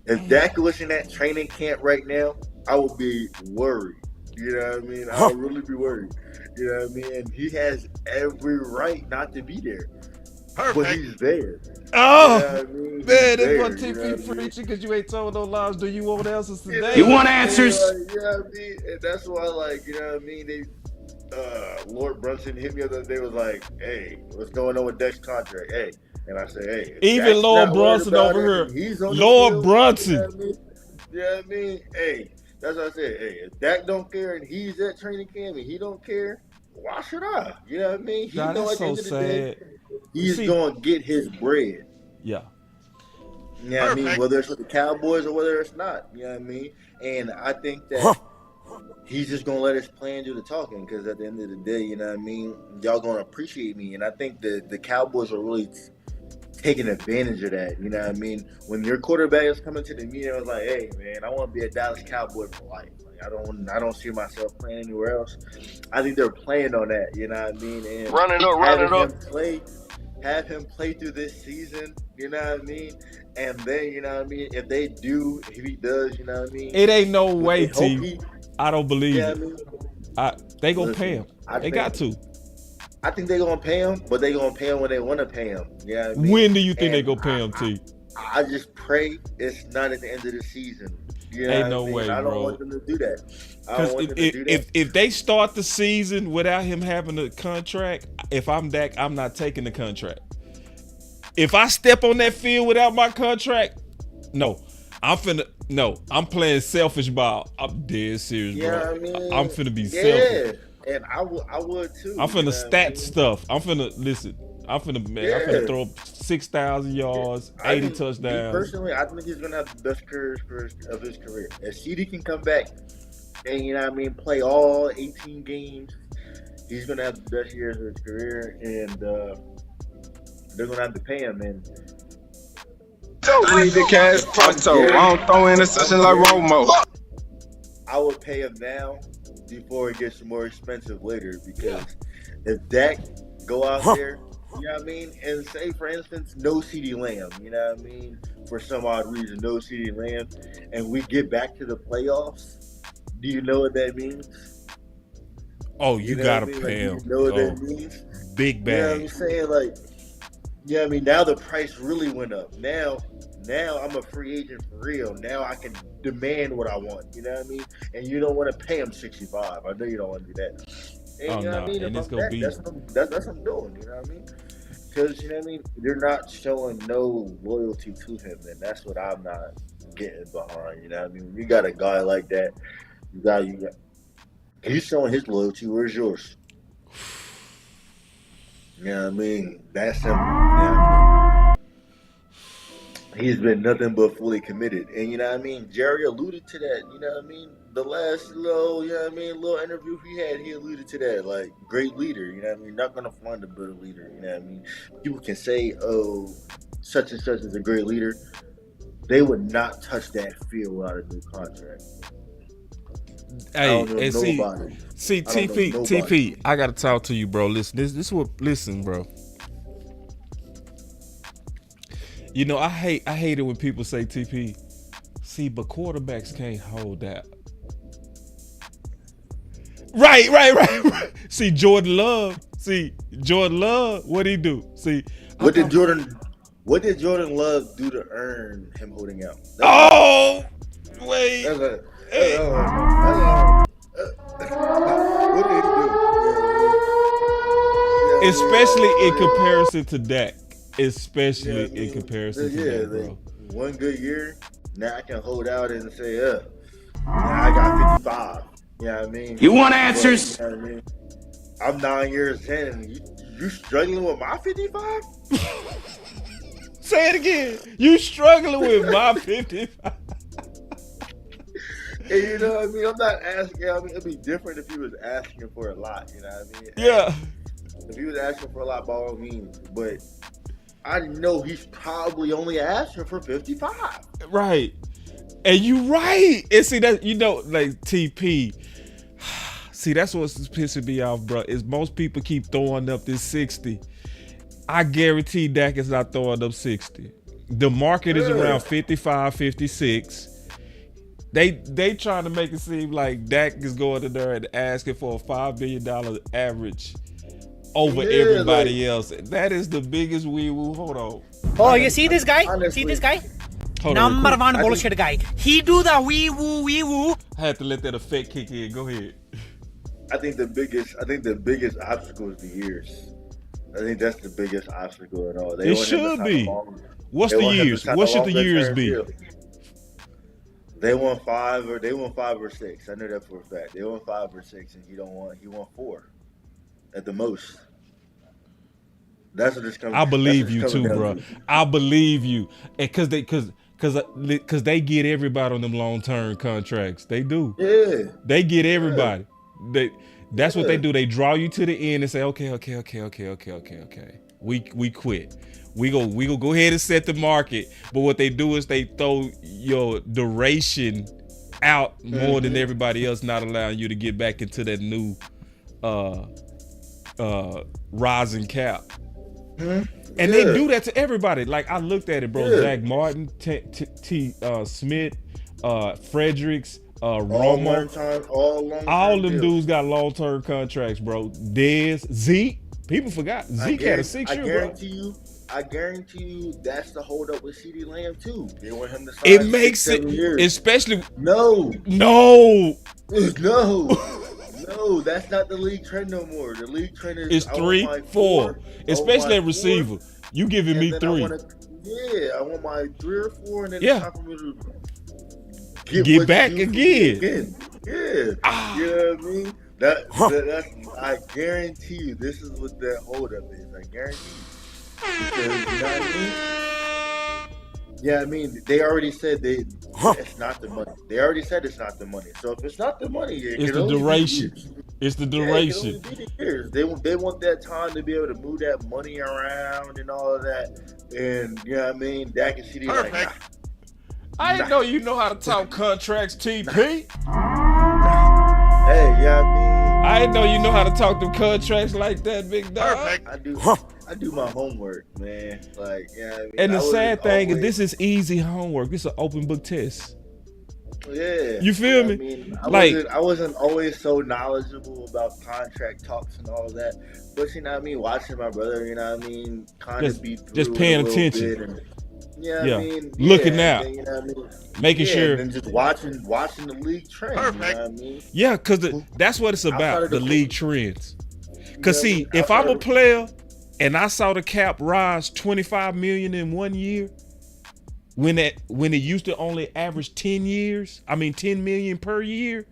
If Dak was in that training camp right now, I would be worried. You know what I mean? I would really be worried. You know what I mean? And he has every right not to be there. but he's there. Oh, You know what I mean? man, He's that's there, what you know what I TP mean? preaching because you ain't told no lies. Do you want answers today? You want Like, answers? you know what I mean? And that's why, like, you know what I mean? They, Lord Brunson hit me the other day, was like, "Hey, what's going on with Dak's contract?" Hey, and I said, "Hey, if Even Dak's Lord not worried Brunson about over it, here. and he's on the Lord field, Brunson. You know what I mean? You know what I mean? Hey, that's what I said. Hey, if Dak don't care and he's at training camp and he don't care, why should I? You know what I mean? He Nah, know that's at the so end of the day, sad. he's See- going to get his bread. Yeah. You know what I mean? Whether it's with the Cowboys or whether it's not. You know what I mean? And I think that he's just going to let his plan do the talking because at the end of the day, you know what I mean? Y'all going to appreciate me. And I think the Cowboys are really taking advantage of that. You know what I mean? When your quarterback is coming to the meeting, I was like, "Hey, man, I want to be a Dallas Cowboy for life. Like, I don't see myself playing anywhere else." I think they're playing on that. You know what I mean? And have him play through this season. You know what I mean? And then, you know what I mean? If he does, you know what I mean? It ain't no way, they hope T. I don't believe Yeah, it. I mean, They gonna pay him. They got to. I think they're gonna pay him, but they're gonna pay him when they want to pay him. You know what I mean? When do you think And they gonna pay him, T? I just pray it's not at the end of the season. You know Ain't what no I mean? way, I don't bro. want them to do that. I Because don't want them to do that. if they start the season without him having a contract, if I'm Dak, I'm not taking the contract. If I step on that field without my contract, I'm playing selfish ball. I'm dead serious, bro. Yeah, I mean, I'm finna be selfish. And I would too. I'm finna stat stuff. I'm finna throw 6,000 yards, 80 touchdowns. Personally, I think he's gonna have the best career of his career. If CD can come back and, you know what I mean, play all 18 games, he's gonna have the best years of his career, and they're gonna have to pay him. And I need the cash pronto. I don't throw interceptions like Romo. I would pay him now before it gets more expensive later, because if Dak go out there, you know what I mean, and say, for instance, no CeeDee Lamb, you know what I mean, for some odd reason, no CeeDee Lamb, and we get back to the playoffs, do you know what that means? Oh, you know gotta what I mean? pay him. You know what that means? Big You know what bag. I'm saying? Like, you know what I mean? Now the price really went up. Now I'm a free agent for real. Now I can demand what I want. You know what I mean? And you don't want to pay him 65. I know you don't want to do that. And you know what I mean? And If it's I'm gonna that, be that's what I'm doing. You know what I mean? Because, you know what I mean? They're not showing no loyalty to him, and that's what I'm not getting behind. You know what I mean? When you got a guy like that, you got. He's showing his loyalty. Where's yours? You know what I mean? That's him. You know what I mean? He's been nothing but fully committed. And you know what I mean? Jerry alluded to that, you know what I mean? The last little, you know what I mean, little interview he had, he alluded to that. Like, great leader, you know what I mean? Not gonna find a better leader, you know what I mean? People can say, oh, such and such is a great leader. They would not touch that field without a new contract. Hey, and nobody. see, TP, I gotta talk to you, bro. Listen, listen, bro. You know, I hate it when people say TP. See, but quarterbacks can't hold that. Right. See, Jordan Love, what'd he do? See, what did Jordan Love do to earn him holding out? Wait. What did he do? Especially in comparison to Dak. Especially in comparison to Dak, bro. One good year, now I can hold out and say, now I got 55. You know what I mean? You want answers? But, you know what I mean? I'm 9 years in, and you struggling with my 55? Say it again. You struggling with my 55? And you know what I mean? I'm not asking. I mean, it'd be different if he was asking for a lot. You know what I mean? Yeah. If he was asking for a lot, by all means. But I know he's probably only asking for 55. Right. And you right. And see that, you know, like TP. See, that's what's pissing me off, bro. Is most people keep throwing up this 60. I guarantee Dak is not throwing up 60. The market is around 55, 56. They trying to make it seem like Dak is going in there and asking for a $5 million average over everybody else. That is the biggest wee woo. Hold on. Oh, you see this guy? Honestly, See this guy? Hold on Number real quick. one bullshit guy. He do the wee woo. I had to let that effect kick in. Go ahead. I think the biggest obstacle is the years. I think that's the biggest obstacle at all. It should be. What's the years? What should the years be? They want 5 or 6. I know that for a fact. They want 5 or 6, and he want 4 at the most. That's what it's coming. I believe you too, bro. I believe you, because they get everybody on them long-term contracts. They do. Yeah. They get everybody. That's what they do. They draw you to the end and say, okay. We quit. We go ahead and set the market. But what they do is they throw your duration out more than everybody else, not allowing you to get back into that new rising cap. And they do that to everybody. Like, I looked at it, bro. Zach Martin, T. Smith, Fredericks, Romo, all them dudes got long-term contracts, bro. Dez, Zeke, people forgot. Zeke had a 6-year, bro. I guarantee you that's the hold up with CD Lamb too. They want him to sign It makes 6-7 years. Especially no, that's not the league trend no more. The league trend is 3, 4, especially at receiver. You giving me 3. I want my 3 or 4, and then it's time for me to get back again. Yeah, you know what I mean. That's I guarantee you this is what that hold up is. I guarantee you. Because, you know what I mean? Yeah, I mean, they already said it's not the money. They already said it's not the money. So if it's not the money, it's the duration. It's the duration. They want that time to be able to move that money around and all of that. And you know what I mean? Dak and CD like, nah. I didn't know you know how to talk contracts, TP. Hey, yeah, I mean, I didn't know you know how to talk them contracts like that, big dog. I do my homework, man. Like, yeah. I mean, and the sad thing is, this is easy homework. This is an open book test. Yeah. You feel me? I mean, I wasn't always so knowledgeable about contract talks and all of that. But you know what I mean? Watching my brother, you know what I mean? Kind of be through just paying a little attention. bit and, I mean? Looking out. You know what I mean? Making sure. And just watching the league trend. You know what I mean? Yeah, because that's what it's about, the league trends. Because see, if I'm a player and I saw the cap rise $25 million in 1 year, when it used to only average 10 million per year,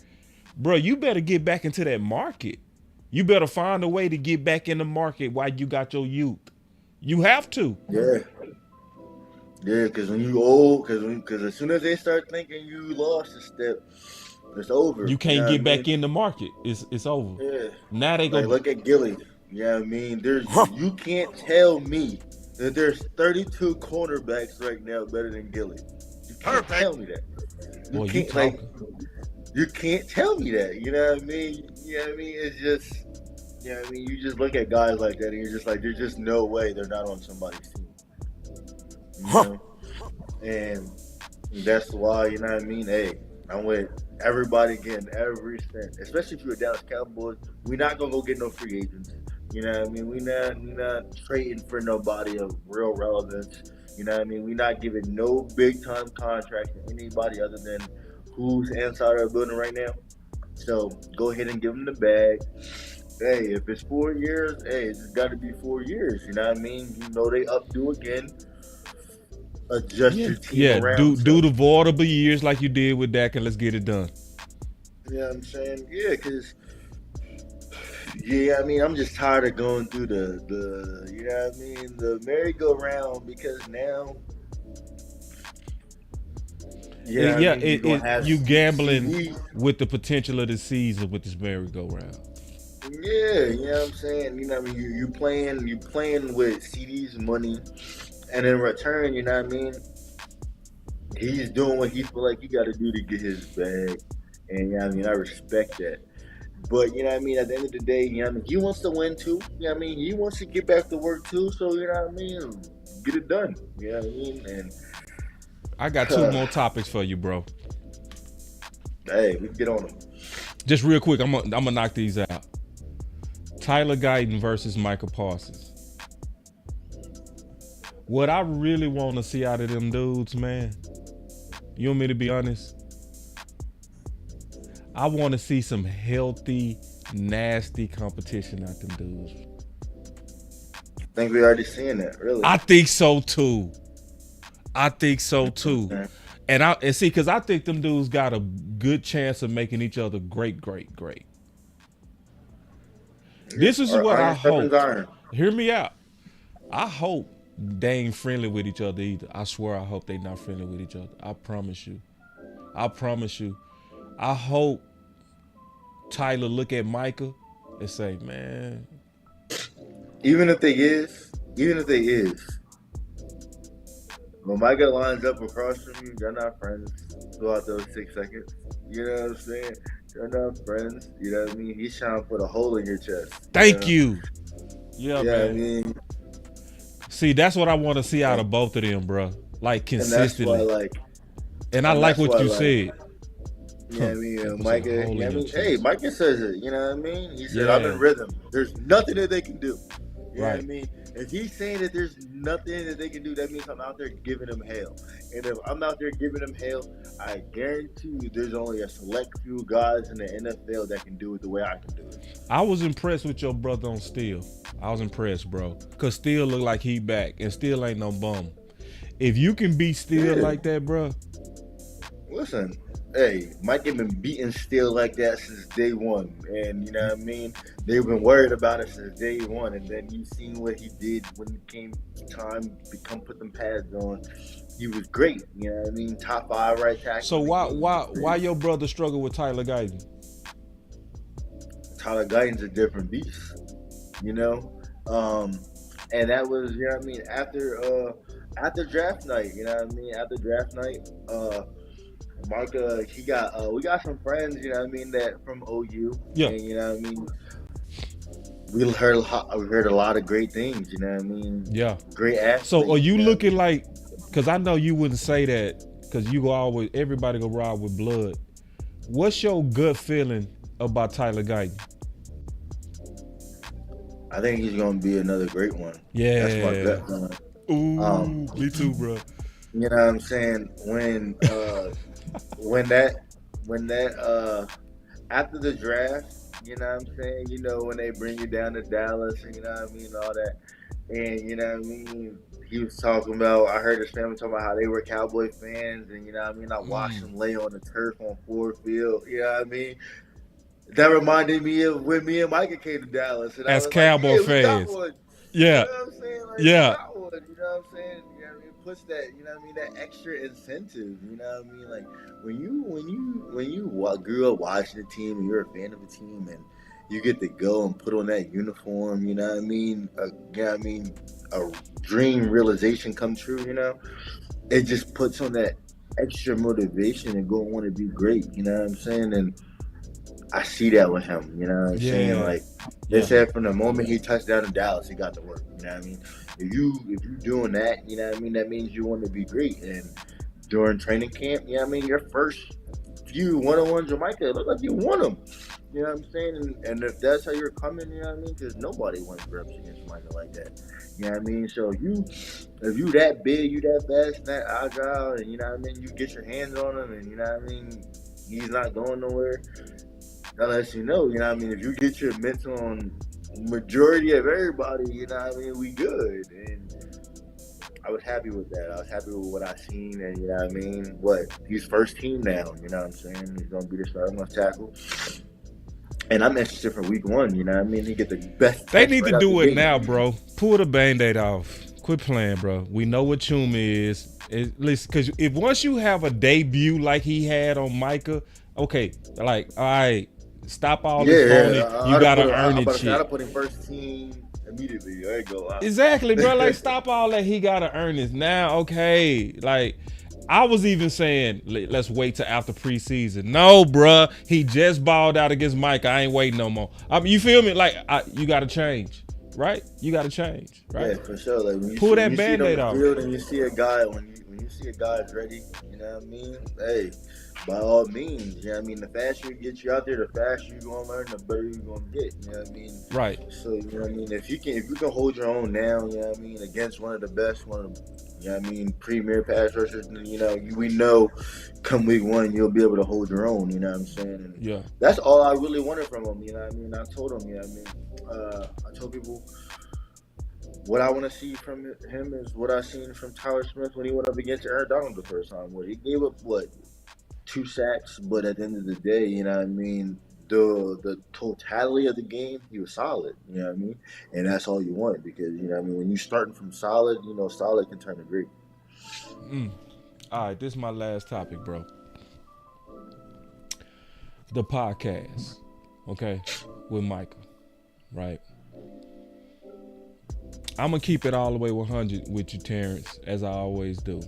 bro, you better get back into that market. You better find a way to get back in the market while you got your youth. You have to. Yeah, because when you old, because as soon as they start thinking you lost a step, it's over. You can't get back in the market. It's over. Yeah. Now they go. Look at Gilly. Yeah, I mean, you can't tell me that there's 32 cornerbacks right now better than Gilly. You can't tell me that. You can't tell me that. You know what I mean? You know what I mean? It's just, you know what I mean? You just look at guys like that and you're just like, there's just no way they're not on somebody's team. You know? And that's why, you know what I mean? Hey, I'm with everybody getting every cent, especially if you're a Dallas Cowboys. We're not gonna go get no free agents. You know what I mean? We're not trading for nobody of real relevance. You know what I mean? We're not giving no big time contract to anybody other than who's inside our building right now. So go ahead and give them the bag. Hey, if it's 4 years, hey, it's got to be 4 years. You know what I mean? You know they updo again. Adjust your team around. Do the voidable years like you did with Dak, and let's get it done. You know what I'm saying? Yeah, because I mean, I'm just tired of going through the you know what I mean, the merry-go-round, because now you gambling with the potential of the season with this merry-go-round. Yeah, you know what I'm saying? You know what I mean? You playing with CD's money. And in return, you know what I mean? He's doing what he feel like he got to do to get his bag. And, you know what I mean? I respect that. But, you know what I mean? At the end of the day, you know what I mean? He wants to win, too. You know what I mean? He wants to get back to work, too. So, you know what I mean? Get it done. You know what I mean? And I got 2 more topics for you, bro. Hey, we can get on them. Just real quick, I'm gonna knock these out. Tyler Guyton versus Micah Parsons. What I really want to see out of them dudes, man, you want me to be honest? I want to see some healthy, nasty competition out them dudes. I think we already seeing that, really. I think so too. And see, because I think them dudes got a good chance of making each other great. This is what I hope. Hear me out. I hope they ain't friendly with each other either. I swear I hope they not friendly with each other. I promise you. I hope Tyler look at Micah and say, man. Even if they is, when Micah lines up across from you, you're not friends throughout those 6 seconds. You know what I'm saying? You're not friends. You know what I mean? He's trying to put a hole in your chest. Thank you. Yeah, man. I mean, see, that's what I want to see out of both of them, bro. Like consistently. And I like what you said. Yeah, I mean, Micah. Hey, Micah says it. You know what I mean? He said, "I'm in rhythm. There's nothing that they can do." You know what I mean? If he's saying that there's nothing that they can do, that means I'm out there giving them hell. And if I'm out there giving them hell, I guarantee you there's only a select few guys in the NFL that can do it the way I can do it. I was impressed with your brother on Steele. I was impressed, bro. Because Steele look like he back, and Steele ain't no bum. If you can beat Steele like that, bro. Listen, hey, Mike has been beating Steele like that since day one. And you know what I mean? They've been worried about it since day one. And then you've seen what he did when it came time to come put them pads on. He was great. You know what I mean? Top 5 right tackle. So why your brother struggle with Tyler Guyton? Tyler Guyton's a different beast. You know? And that was, you know what I mean, after draft night, you know what I mean? After draft night, Micah, we got some friends, you know what I mean, that from OU. Yeah. And, you know what I mean? We heard a lot of great things, you know what I mean? Yeah. Great athletes. So are you looking like, because I know you wouldn't say that, because you go always, everybody go ride with blood. What's your gut feeling about Tyler Guyton? I think he's going to be another great one. Yeah. That's my gut feeling. Ooh, me too, bro. You know what I'm saying? When that after the draft, you know what I'm saying? You know, when they bring you down to Dallas, you know what I mean, all that. And you know what I mean? He was talking about, I heard his family talking about how they were Cowboy fans, and you know what I mean? I watched them lay on the turf on Ford Field, you know what I mean? That reminded me of when me and Micah came to Dallas. And as Cowboy fans. Yeah. You know what I'm saying? Like, yeah. You know what I'm saying? You know what I mean? Puts that, you know what I mean, that extra incentive, you know what I mean? Like when you grew up watching the team and you're a fan of a team and you get to go and put on that uniform, you know what I mean? You know what I mean? A dream realization come true, you know? It just puts on that extra motivation and go want to be great, you know what I'm saying? And I see that with him, you know what I'm saying? Like they said from the moment he touched down in Dallas, he got to work, you know what I mean? If you doing that, you know what I mean, that means you want to be great. And during training camp, you know what I mean, your first few one-on-ones with Micah, it looked like you won them. You know what I'm saying? And if that's how you're coming, you know what I mean, because nobody wins reps against Micah like that. You know what I mean? So if you that big, you that fast, that agile, and you know what I mean, you get your hands on him, and you know what I mean, he's not going nowhere. That lets you know what I mean, if you get your mitts on majority of everybody, you know what I mean, we good. And I was happy with that. I was happy with what I seen, and you know what I mean, he's first team now, you know what I'm saying? He's gonna be the starting left tackle. And I'm interested for week 1, you know what I mean? He get the best. They need to do it now, bro. Pull the Band-Aid off. Quit playing, bro. We know what Chuma is. Listen, because if once you have a debut like he had on Micah, okay, like, all right, stop all this phony. You got to earn it shit. I got to put him first team immediately. There you go. Exactly, bro. Like, stop all that. He got to earn it. Now, okay, like, I was even saying, let's wait till after preseason. No, bruh. He just balled out against Mike. I ain't waiting no more. I mean, you feel me? Like, you got to change, right? You got to change, right? Yeah, for sure. Like, when you pull that Band-Aid off. And you see a guy, when you see a guy is ready, you know what I mean? Hey, by all means, you know what I mean? The faster you get you out there, the faster you're gonna learn, the better you're gonna get. You know what I mean? Right. So you know what I mean? If you can hold your own now, you know what I mean, against one of the best, one of the, you know what I mean, premier pass rushers, you know, we know come week 1 you'll be able to hold your own, you know what I'm saying? And yeah. That's all I really wanted from him, you know what I mean? I told him, you know what I mean? I told people what I want to see from him is what I seen from Tyler Smith when he went up against Aaron Donald the first time, where he gave up 2 sacks, but at the end of the day, you know what I mean, the totality of the game, he was solid, you know what I mean? And that's all you want, because, you know what I mean, when you're starting from solid, you know, solid can turn to great. All right, this is my last topic, bro. The podcast, okay, with Micah, right? I'm going to keep it all the way 100 with you, Terrence, as I always do.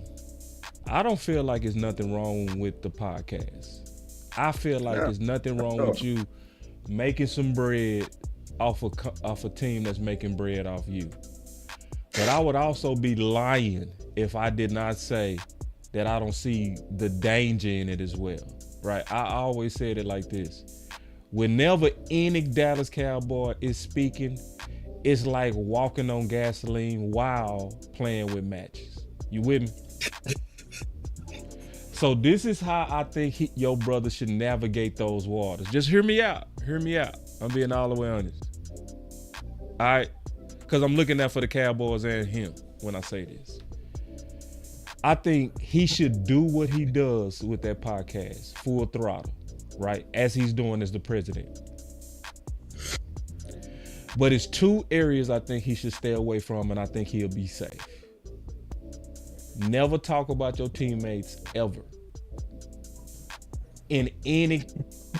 I don't feel like there's nothing wrong with the podcast. I feel like there's nothing wrong with you making some bread off a team that's making bread off you. But I would also be lying if I did not say that I don't see the danger in it as well, right? I always said it like this. Whenever any Dallas Cowboy is speaking, it's like walking on gasoline while playing with matches. You with me? So this is how I think your brother should navigate those waters. Just hear me out. Hear me out. I'm being all the way honest. All right? Because I'm looking out for the Cowboys and him when I say this. I think he should do what he does with that podcast, full throttle, right? As he's doing as the president. But it's 2 areas I think he should stay away from, and I think he'll be safe. Never talk about your teammates ever. In any,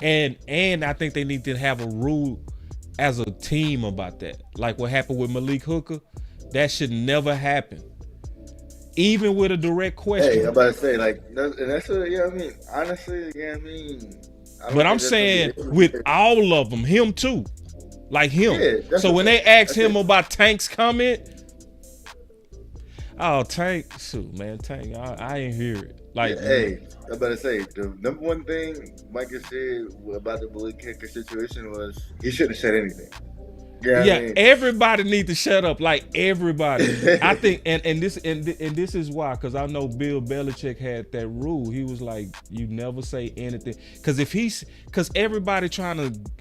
and I think they need to have a rule as a team about that. Like what happened with Malik Hooker, that should never happen. Even with a direct question. Hey, I'm about to say, like, that's what, you know what I mean? Honestly, you know what I mean? But I'm saying with all of them, him too. Like him. Yeah, so when they asked him about Tank's comment, oh, Tank, shoot, man, Tank, I ain't hear it. Like, yeah, hey, I'm about to say, the number one thing Micah said about the Malik Hooker situation was he shouldn't have said anything. Yeah, I mean? Everybody need to shut up. Like everybody. I think, and this is why, because I know Bill Belichick had that rule. He was like, you never say anything, because everybody trying to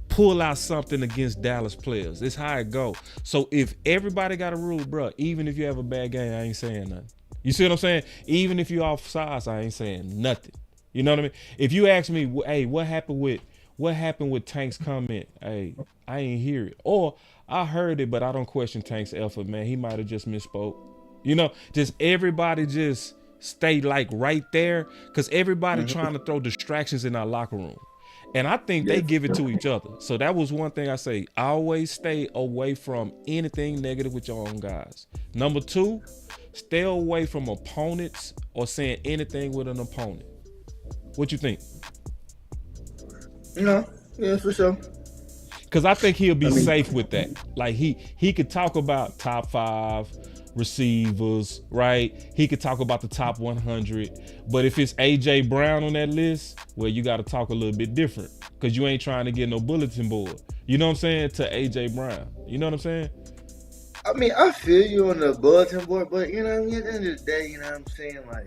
pull out something against Dallas players. It's how it go. So if everybody got a rule, bro, even if you have a bad game, I ain't saying nothing. You see what I'm saying? Even if you off sides, I ain't saying nothing. You know what I mean? If you ask me, hey, what happened with Tank's comment? Hey, I ain't hear it. Or I heard it, but I don't question Tank's effort, man. He might have just misspoke. You know, just everybody just stay like right there, because everybody trying to throw distractions in our locker room. And I think they give it to each other. So that was one thing I say. Always stay away from anything negative with your own guys. Number 2, stay away from opponents or saying anything with an opponent. What you think? No, yeah, for sure. Because I think he'll be safe with that. Like he could talk about top 5 receivers, right? He could talk about the top 100. But if it's AJ Brown on that list, well, you got to talk a little bit different, because you ain't trying to get no bulletin board. You know what I'm saying? To AJ Brown. You know what I'm saying? I mean, I feel you on the bulletin board, but you know what I mean? At the end of the day, you know what I'm saying? Like,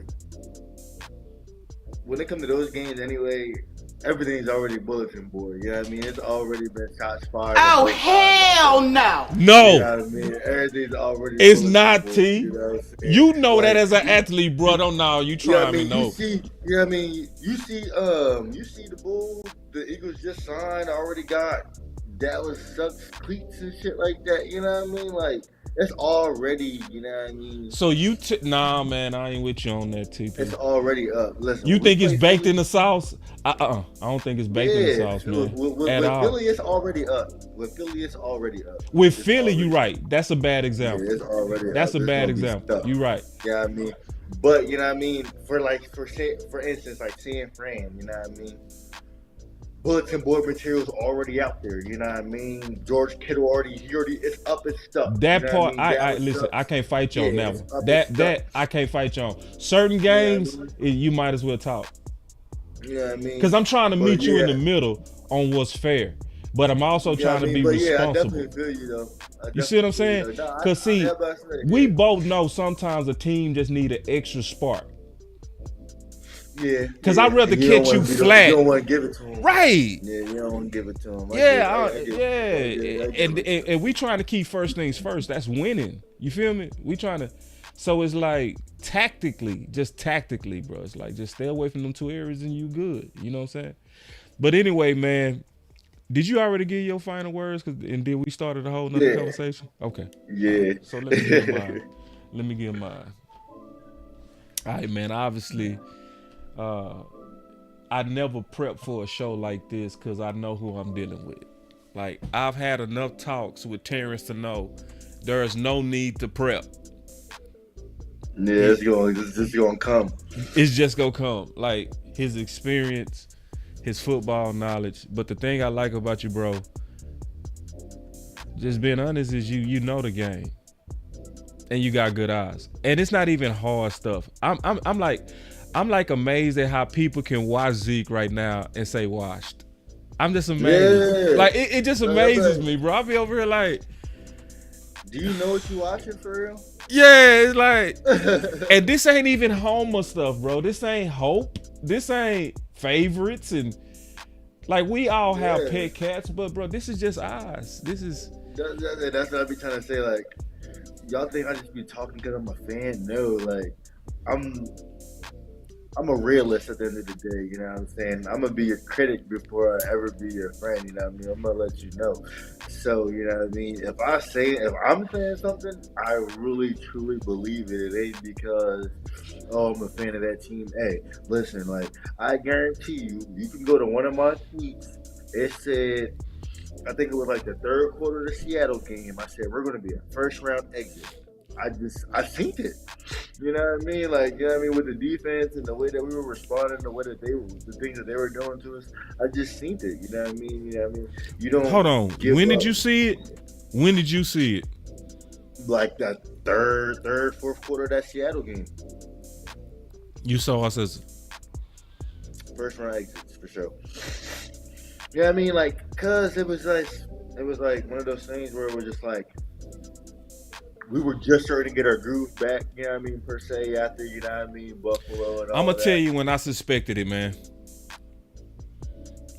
when it comes to those games anyway, everything's already bulletin board. You know what I mean? It's already been shots fired. Oh, hell no. No. You know what I mean? Everything's already It's not, board, T. You know like, that as an athlete, bro. Don't know. You trying to know. You know what I mean? You see the Bulls, the Eagles just signed, already got Dallas sucks cleats and shit like that. You know what I mean? Like, it's already, you know what I mean? So nah, man, I ain't with you on that, TP. It's already up. Listen, you think it's baked in the sauce? I don't think it's baked in the sauce, man. With Philly, it's already up. With Philly, it's already up. With Philly, you right. That's a bad example. Yeah, it's already That's a bad example. You right. Yeah, you know what I mean? But, you know what I mean? For instance, like San Fran, you know what I mean? Bulletin board materials already out there, you know what I mean? George Kittle it's up and stuff. That part, I listen, I can't fight you on that one. That I can't fight you on. Certain games, you might as well talk. You know what I mean? Because I'm trying to meet you in the yeah. middle on what's fair, but I'm also Yeah, trying to be but responsible. yeah, I definitely feel you though. You see what I'm saying? Because see, we both know sometimes a team just need an extra spark. Yeah. Because I'd rather catch you flat. You don't want to give it to him. Right. Yeah, you don't want to give it to him. And we trying to keep first things first. That's winning. You feel me? We trying to. So it's like tactically, bro. It's like just stay away from them two areas and you good. You know what I'm saying? But anyway, man, did you already give your final words? And did we start a whole nother conversation? Okay. Yeah. So let me give mine. All right, man. Obviously, I never prep for a show like this because I know who I'm dealing with. Like, I've had enough talks with Terrence to know there is no need to prep. Yeah, it's just gonna come. It's just gonna come. Like, his experience, his football knowledge. But the thing I like about you, bro, just being honest, is you know the game. And you got good eyes. And it's not even hard stuff. I'm like amazed at how people can watch Zeke right now and say washed. I'm just amazed. Yeah. Like it just amazes me, bro. I be over here like, do you know what you watching for real? Yeah, it's like, and this ain't even Homer stuff, bro. This ain't hope. This ain't favorites, and like we all have pet cats, but bro, this is just eyes. This is. That's what I be trying to say. Like, y'all think I just be talking because I'm a fan? No, like, I'm a realist at the end of the day, you know what I'm saying? I'm going to be your critic before I ever be your friend, you know what I mean? I'm going to let you know. So, you know what I mean? If I'm saying something, I really, truly believe it. It ain't because, I'm a fan of that team. Hey, listen, like, I guarantee you can go to one of my tweets. It said, I think it was like the third quarter of the Seattle game. I said, we're going to be a first-round exit. I seen it. You know what I mean? Like, you know what I mean? With the defense and the way that we were responding, the way that the things that they were doing to us, I just seen it. You know what I mean? You know what I mean? You don't. Hold on. When did you see it? When did you see it? Like that third, fourth quarter of that Seattle game. You saw us as first round exits for sure. You know what I mean? Like, cause it was like one of those things where it was just like, we were just starting to get our groove back, you know what I mean, per se, after, you know what I mean, Buffalo and all I'm going to that. tell you when I suspected it, man.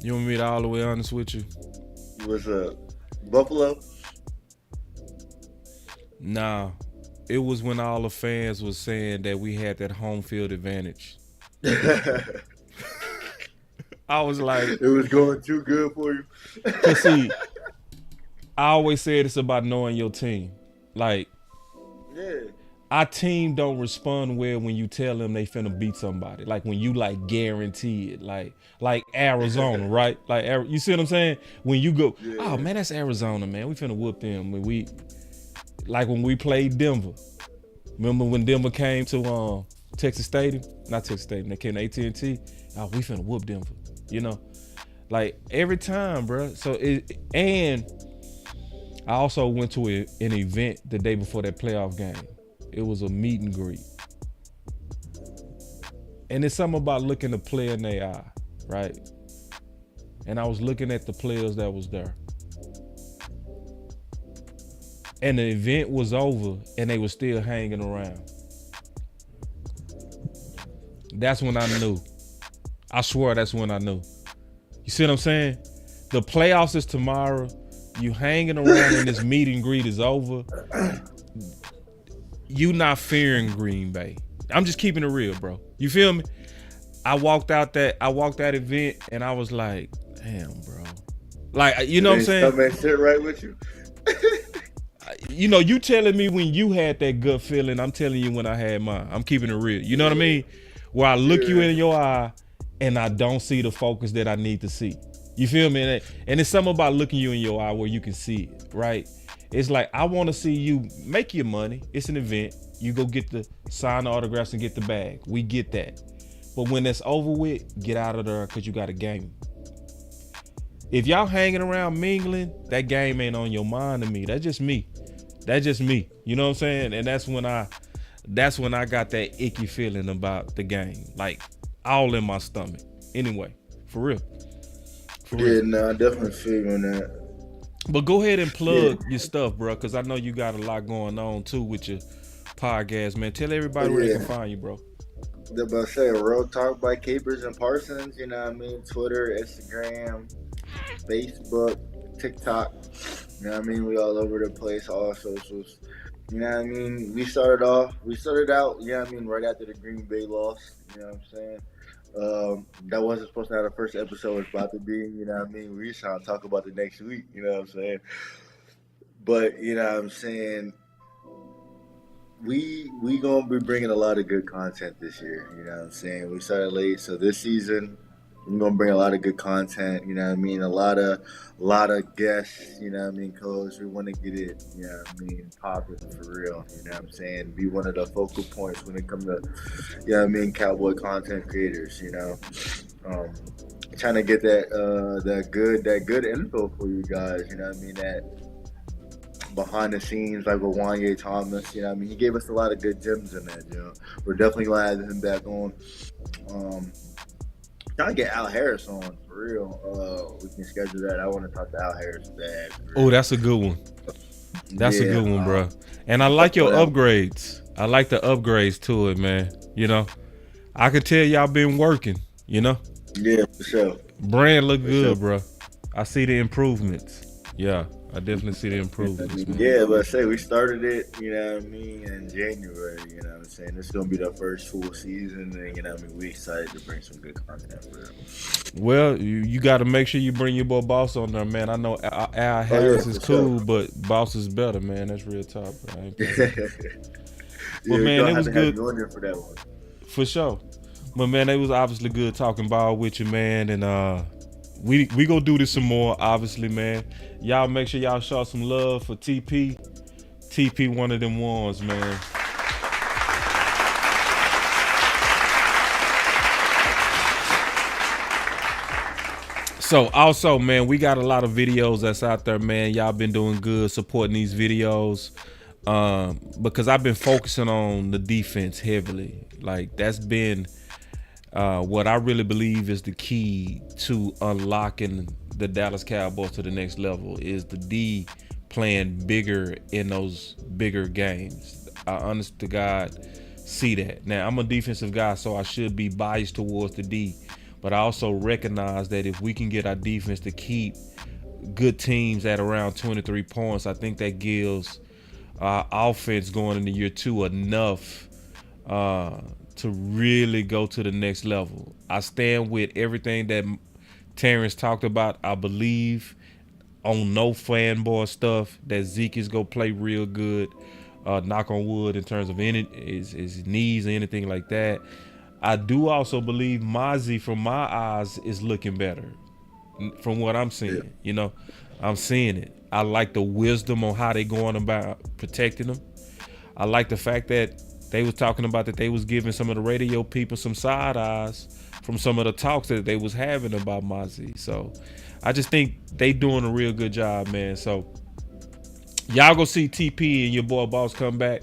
You want me to be all the way honest with you? It was Buffalo? Nah. It was when all the fans was saying that we had that home field advantage. I was like... It was going too good for you. Because see, I always said it's about knowing your team. Like... Yeah. Our team don't respond well when you tell them they finna beat somebody. Like when you like guarantee it, like Arizona, right? Like you see what I'm saying? When you go, oh man, that's Arizona, man. We finna whoop them. When we played Denver. Remember when Denver came to Texas Stadium? Not Texas Stadium. They came to AT&T. Oh, we finna whoop Denver. You know, like every time, bro. So and I also went to an event the day before that playoff game. It was a meet and greet. And it's something about looking the player in their eye, right? And I was looking at the players that was there. And the event was over and they were still hanging around. That's when I knew. I swear that's when I knew. You see what I'm saying? The playoffs is tomorrow. You hanging around and this meet and greet is over. You not fearing Green Bay. I'm just keeping it real, bro. You feel me? I walked out that event and I was like, damn, bro. Like, you know what I'm saying? Something sit right with you. You know, you telling me when you had that gut feeling, I'm telling you when I had mine. I'm keeping it real. You know what I mean? Where I look you in your eye and I don't see the focus that I need to see. You feel me? And it's something about looking you in your eye where you can see it, right? It's like, I want to see you make your money. It's an event. You go get the sign the autographs and get the bag. We get that. But when that's over with, get out of there because you got a game. If y'all hanging around mingling, that game ain't on your mind to me. That's just me. That's just me. You know what I'm saying? And that's when I got that icky feeling about the game. Like, all in my stomach. anyway, for real. Yeah, no, I definitely feel you on that. But go ahead and plug your stuff, bro, because I know you got a lot going on too with your podcast, man. Tell everybody where they can find you, bro. They're about to say Real Talk by Capers and Parsons, you know what I mean? Twitter, Instagram, Facebook, TikTok, you know what I mean? We all over the place, all socials. You know what I mean? We started out, you know what I mean, right after the Green Bay loss, you know what I'm saying? That wasn't supposed to have the first episode, it's about to be, you know what I mean? We just trying to talk about the next week, you know what I'm saying? But, you know what I'm saying? We gonna be bringing a lot of good content this year, you know what I'm saying? We started late, so this season we're gonna bring a lot of good content, you know what I mean? A lot of guests, you know what I mean, coach. We wanna get it, you know what I mean, popping for real, you know what I'm saying? Be one of the focal points when it comes to, you know what I mean, Cowboy content creators, you know. Trying to get that good info for you guys, you know what I mean, that behind the scenes, like with Wanye Thomas, you know what I mean? He gave us a lot of good gems in that, you know. We're definitely going to have him back on. Trying to get Al Harris on, for real. We can schedule that. I want to talk to Al Harris bad. Oh, that's a good one. That's a good one, bro. And I like your upgrades. I like the upgrades to it, man. You know, I could tell y'all been working, you know? Yeah, for sure. Brand look good, bro. I see the improvements. Yeah. I definitely see the improvements. Yeah, but say we started it, you know what I mean, in January, you know what I'm saying? This is going to be the first full season, and, you know what I mean, we excited to bring some good content for them. Well, you got to make sure you bring your boy Boss on there, man. I know Al Harris is cool, sure. But Boss is better, man. That's real talk, bro. But, man, it was good. For that one. For sure. But, man, it was obviously good talking ball with you, man, and we gonna do this some more, obviously, man. Y'all make sure y'all show some love for TP. TP, one of them ones, man. So also, man, we got a lot of videos that's out there, man. Y'all been doing good supporting these videos, because I've been focusing on the defense heavily. Like, that's been what I really believe is the key to unlocking the Dallas Cowboys to the next level is the D playing bigger in those bigger games. I honest to God see that. Now, I'm a defensive guy, so I should be biased towards the D, but I also recognize that if we can get our defense to keep good teams at around 23 points, I think that gives our offense going into year 2 enough to really go to the next level. I stand with everything that Terrence talked about. I believe on no fanboy stuff that Zeke is gonna play real good. Knock on wood in terms of his knees or anything like that. I do also believe Mozzie, from my eyes, is looking better from what I'm seeing. Yeah. You know, I'm seeing it. I like the wisdom on how they going about protecting them. I like the fact that they was talking about that they was giving some of the radio people some side eyes from some of the talks that they was having about Mozzie. So I just think they doing a real good job, man. So y'all go see TP and your boy Boss come back.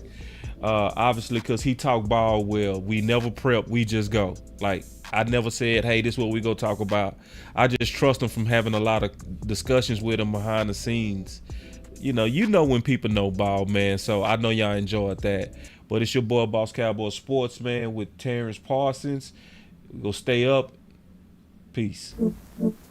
Obviously, because he talk ball well. We never prep, we just go. Like, I never said, hey, this is what we go talk about. I just trust him from having a lot of discussions with him behind the scenes. You know when people know ball, man. So I know y'all enjoyed that. But it's your boy Boss Cowboy Sports, man, with Terrence Parsons. We go stay up. Peace.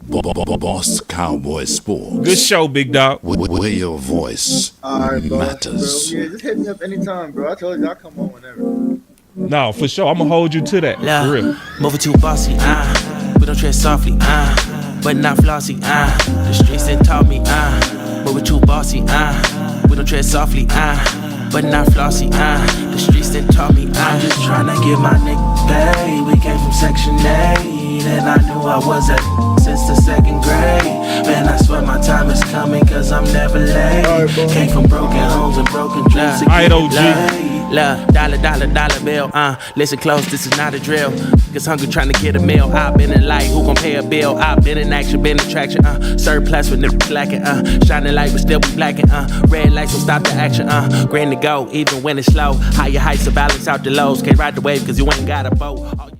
Boss Cowboy Sports. Good show, big dog. Where your voice matters. Bro. Yeah, just hit me up anytime, bro. I told you I'll come on whenever. No, for sure. I'm going to hold you to that. For real. Moving too bossy, but don't tread softly, but not flossy, The streets that taught me, moving too bossy, we don't tread softly, but not flossy, The streets that taught me, I'm just trying to get my nigga paid. We came from Section 8, and I knew I was at since the 2nd grade. Man, I swear my time is coming, cause I'm never late. Came from broken homes and broken dreams. Alright, OG. Love, dollar bill, listen close, this is not a drill. Cause hungry trying to get a meal. I've been in light, who gon' pay a bill? I've been in action, been in traction, surplus with niggas lacking, shining light but still be blacking, red lights will stop the action, grand to go, even when it's slow. Higher heights to balance out the lows, can't ride the wave cause you ain't got a boat.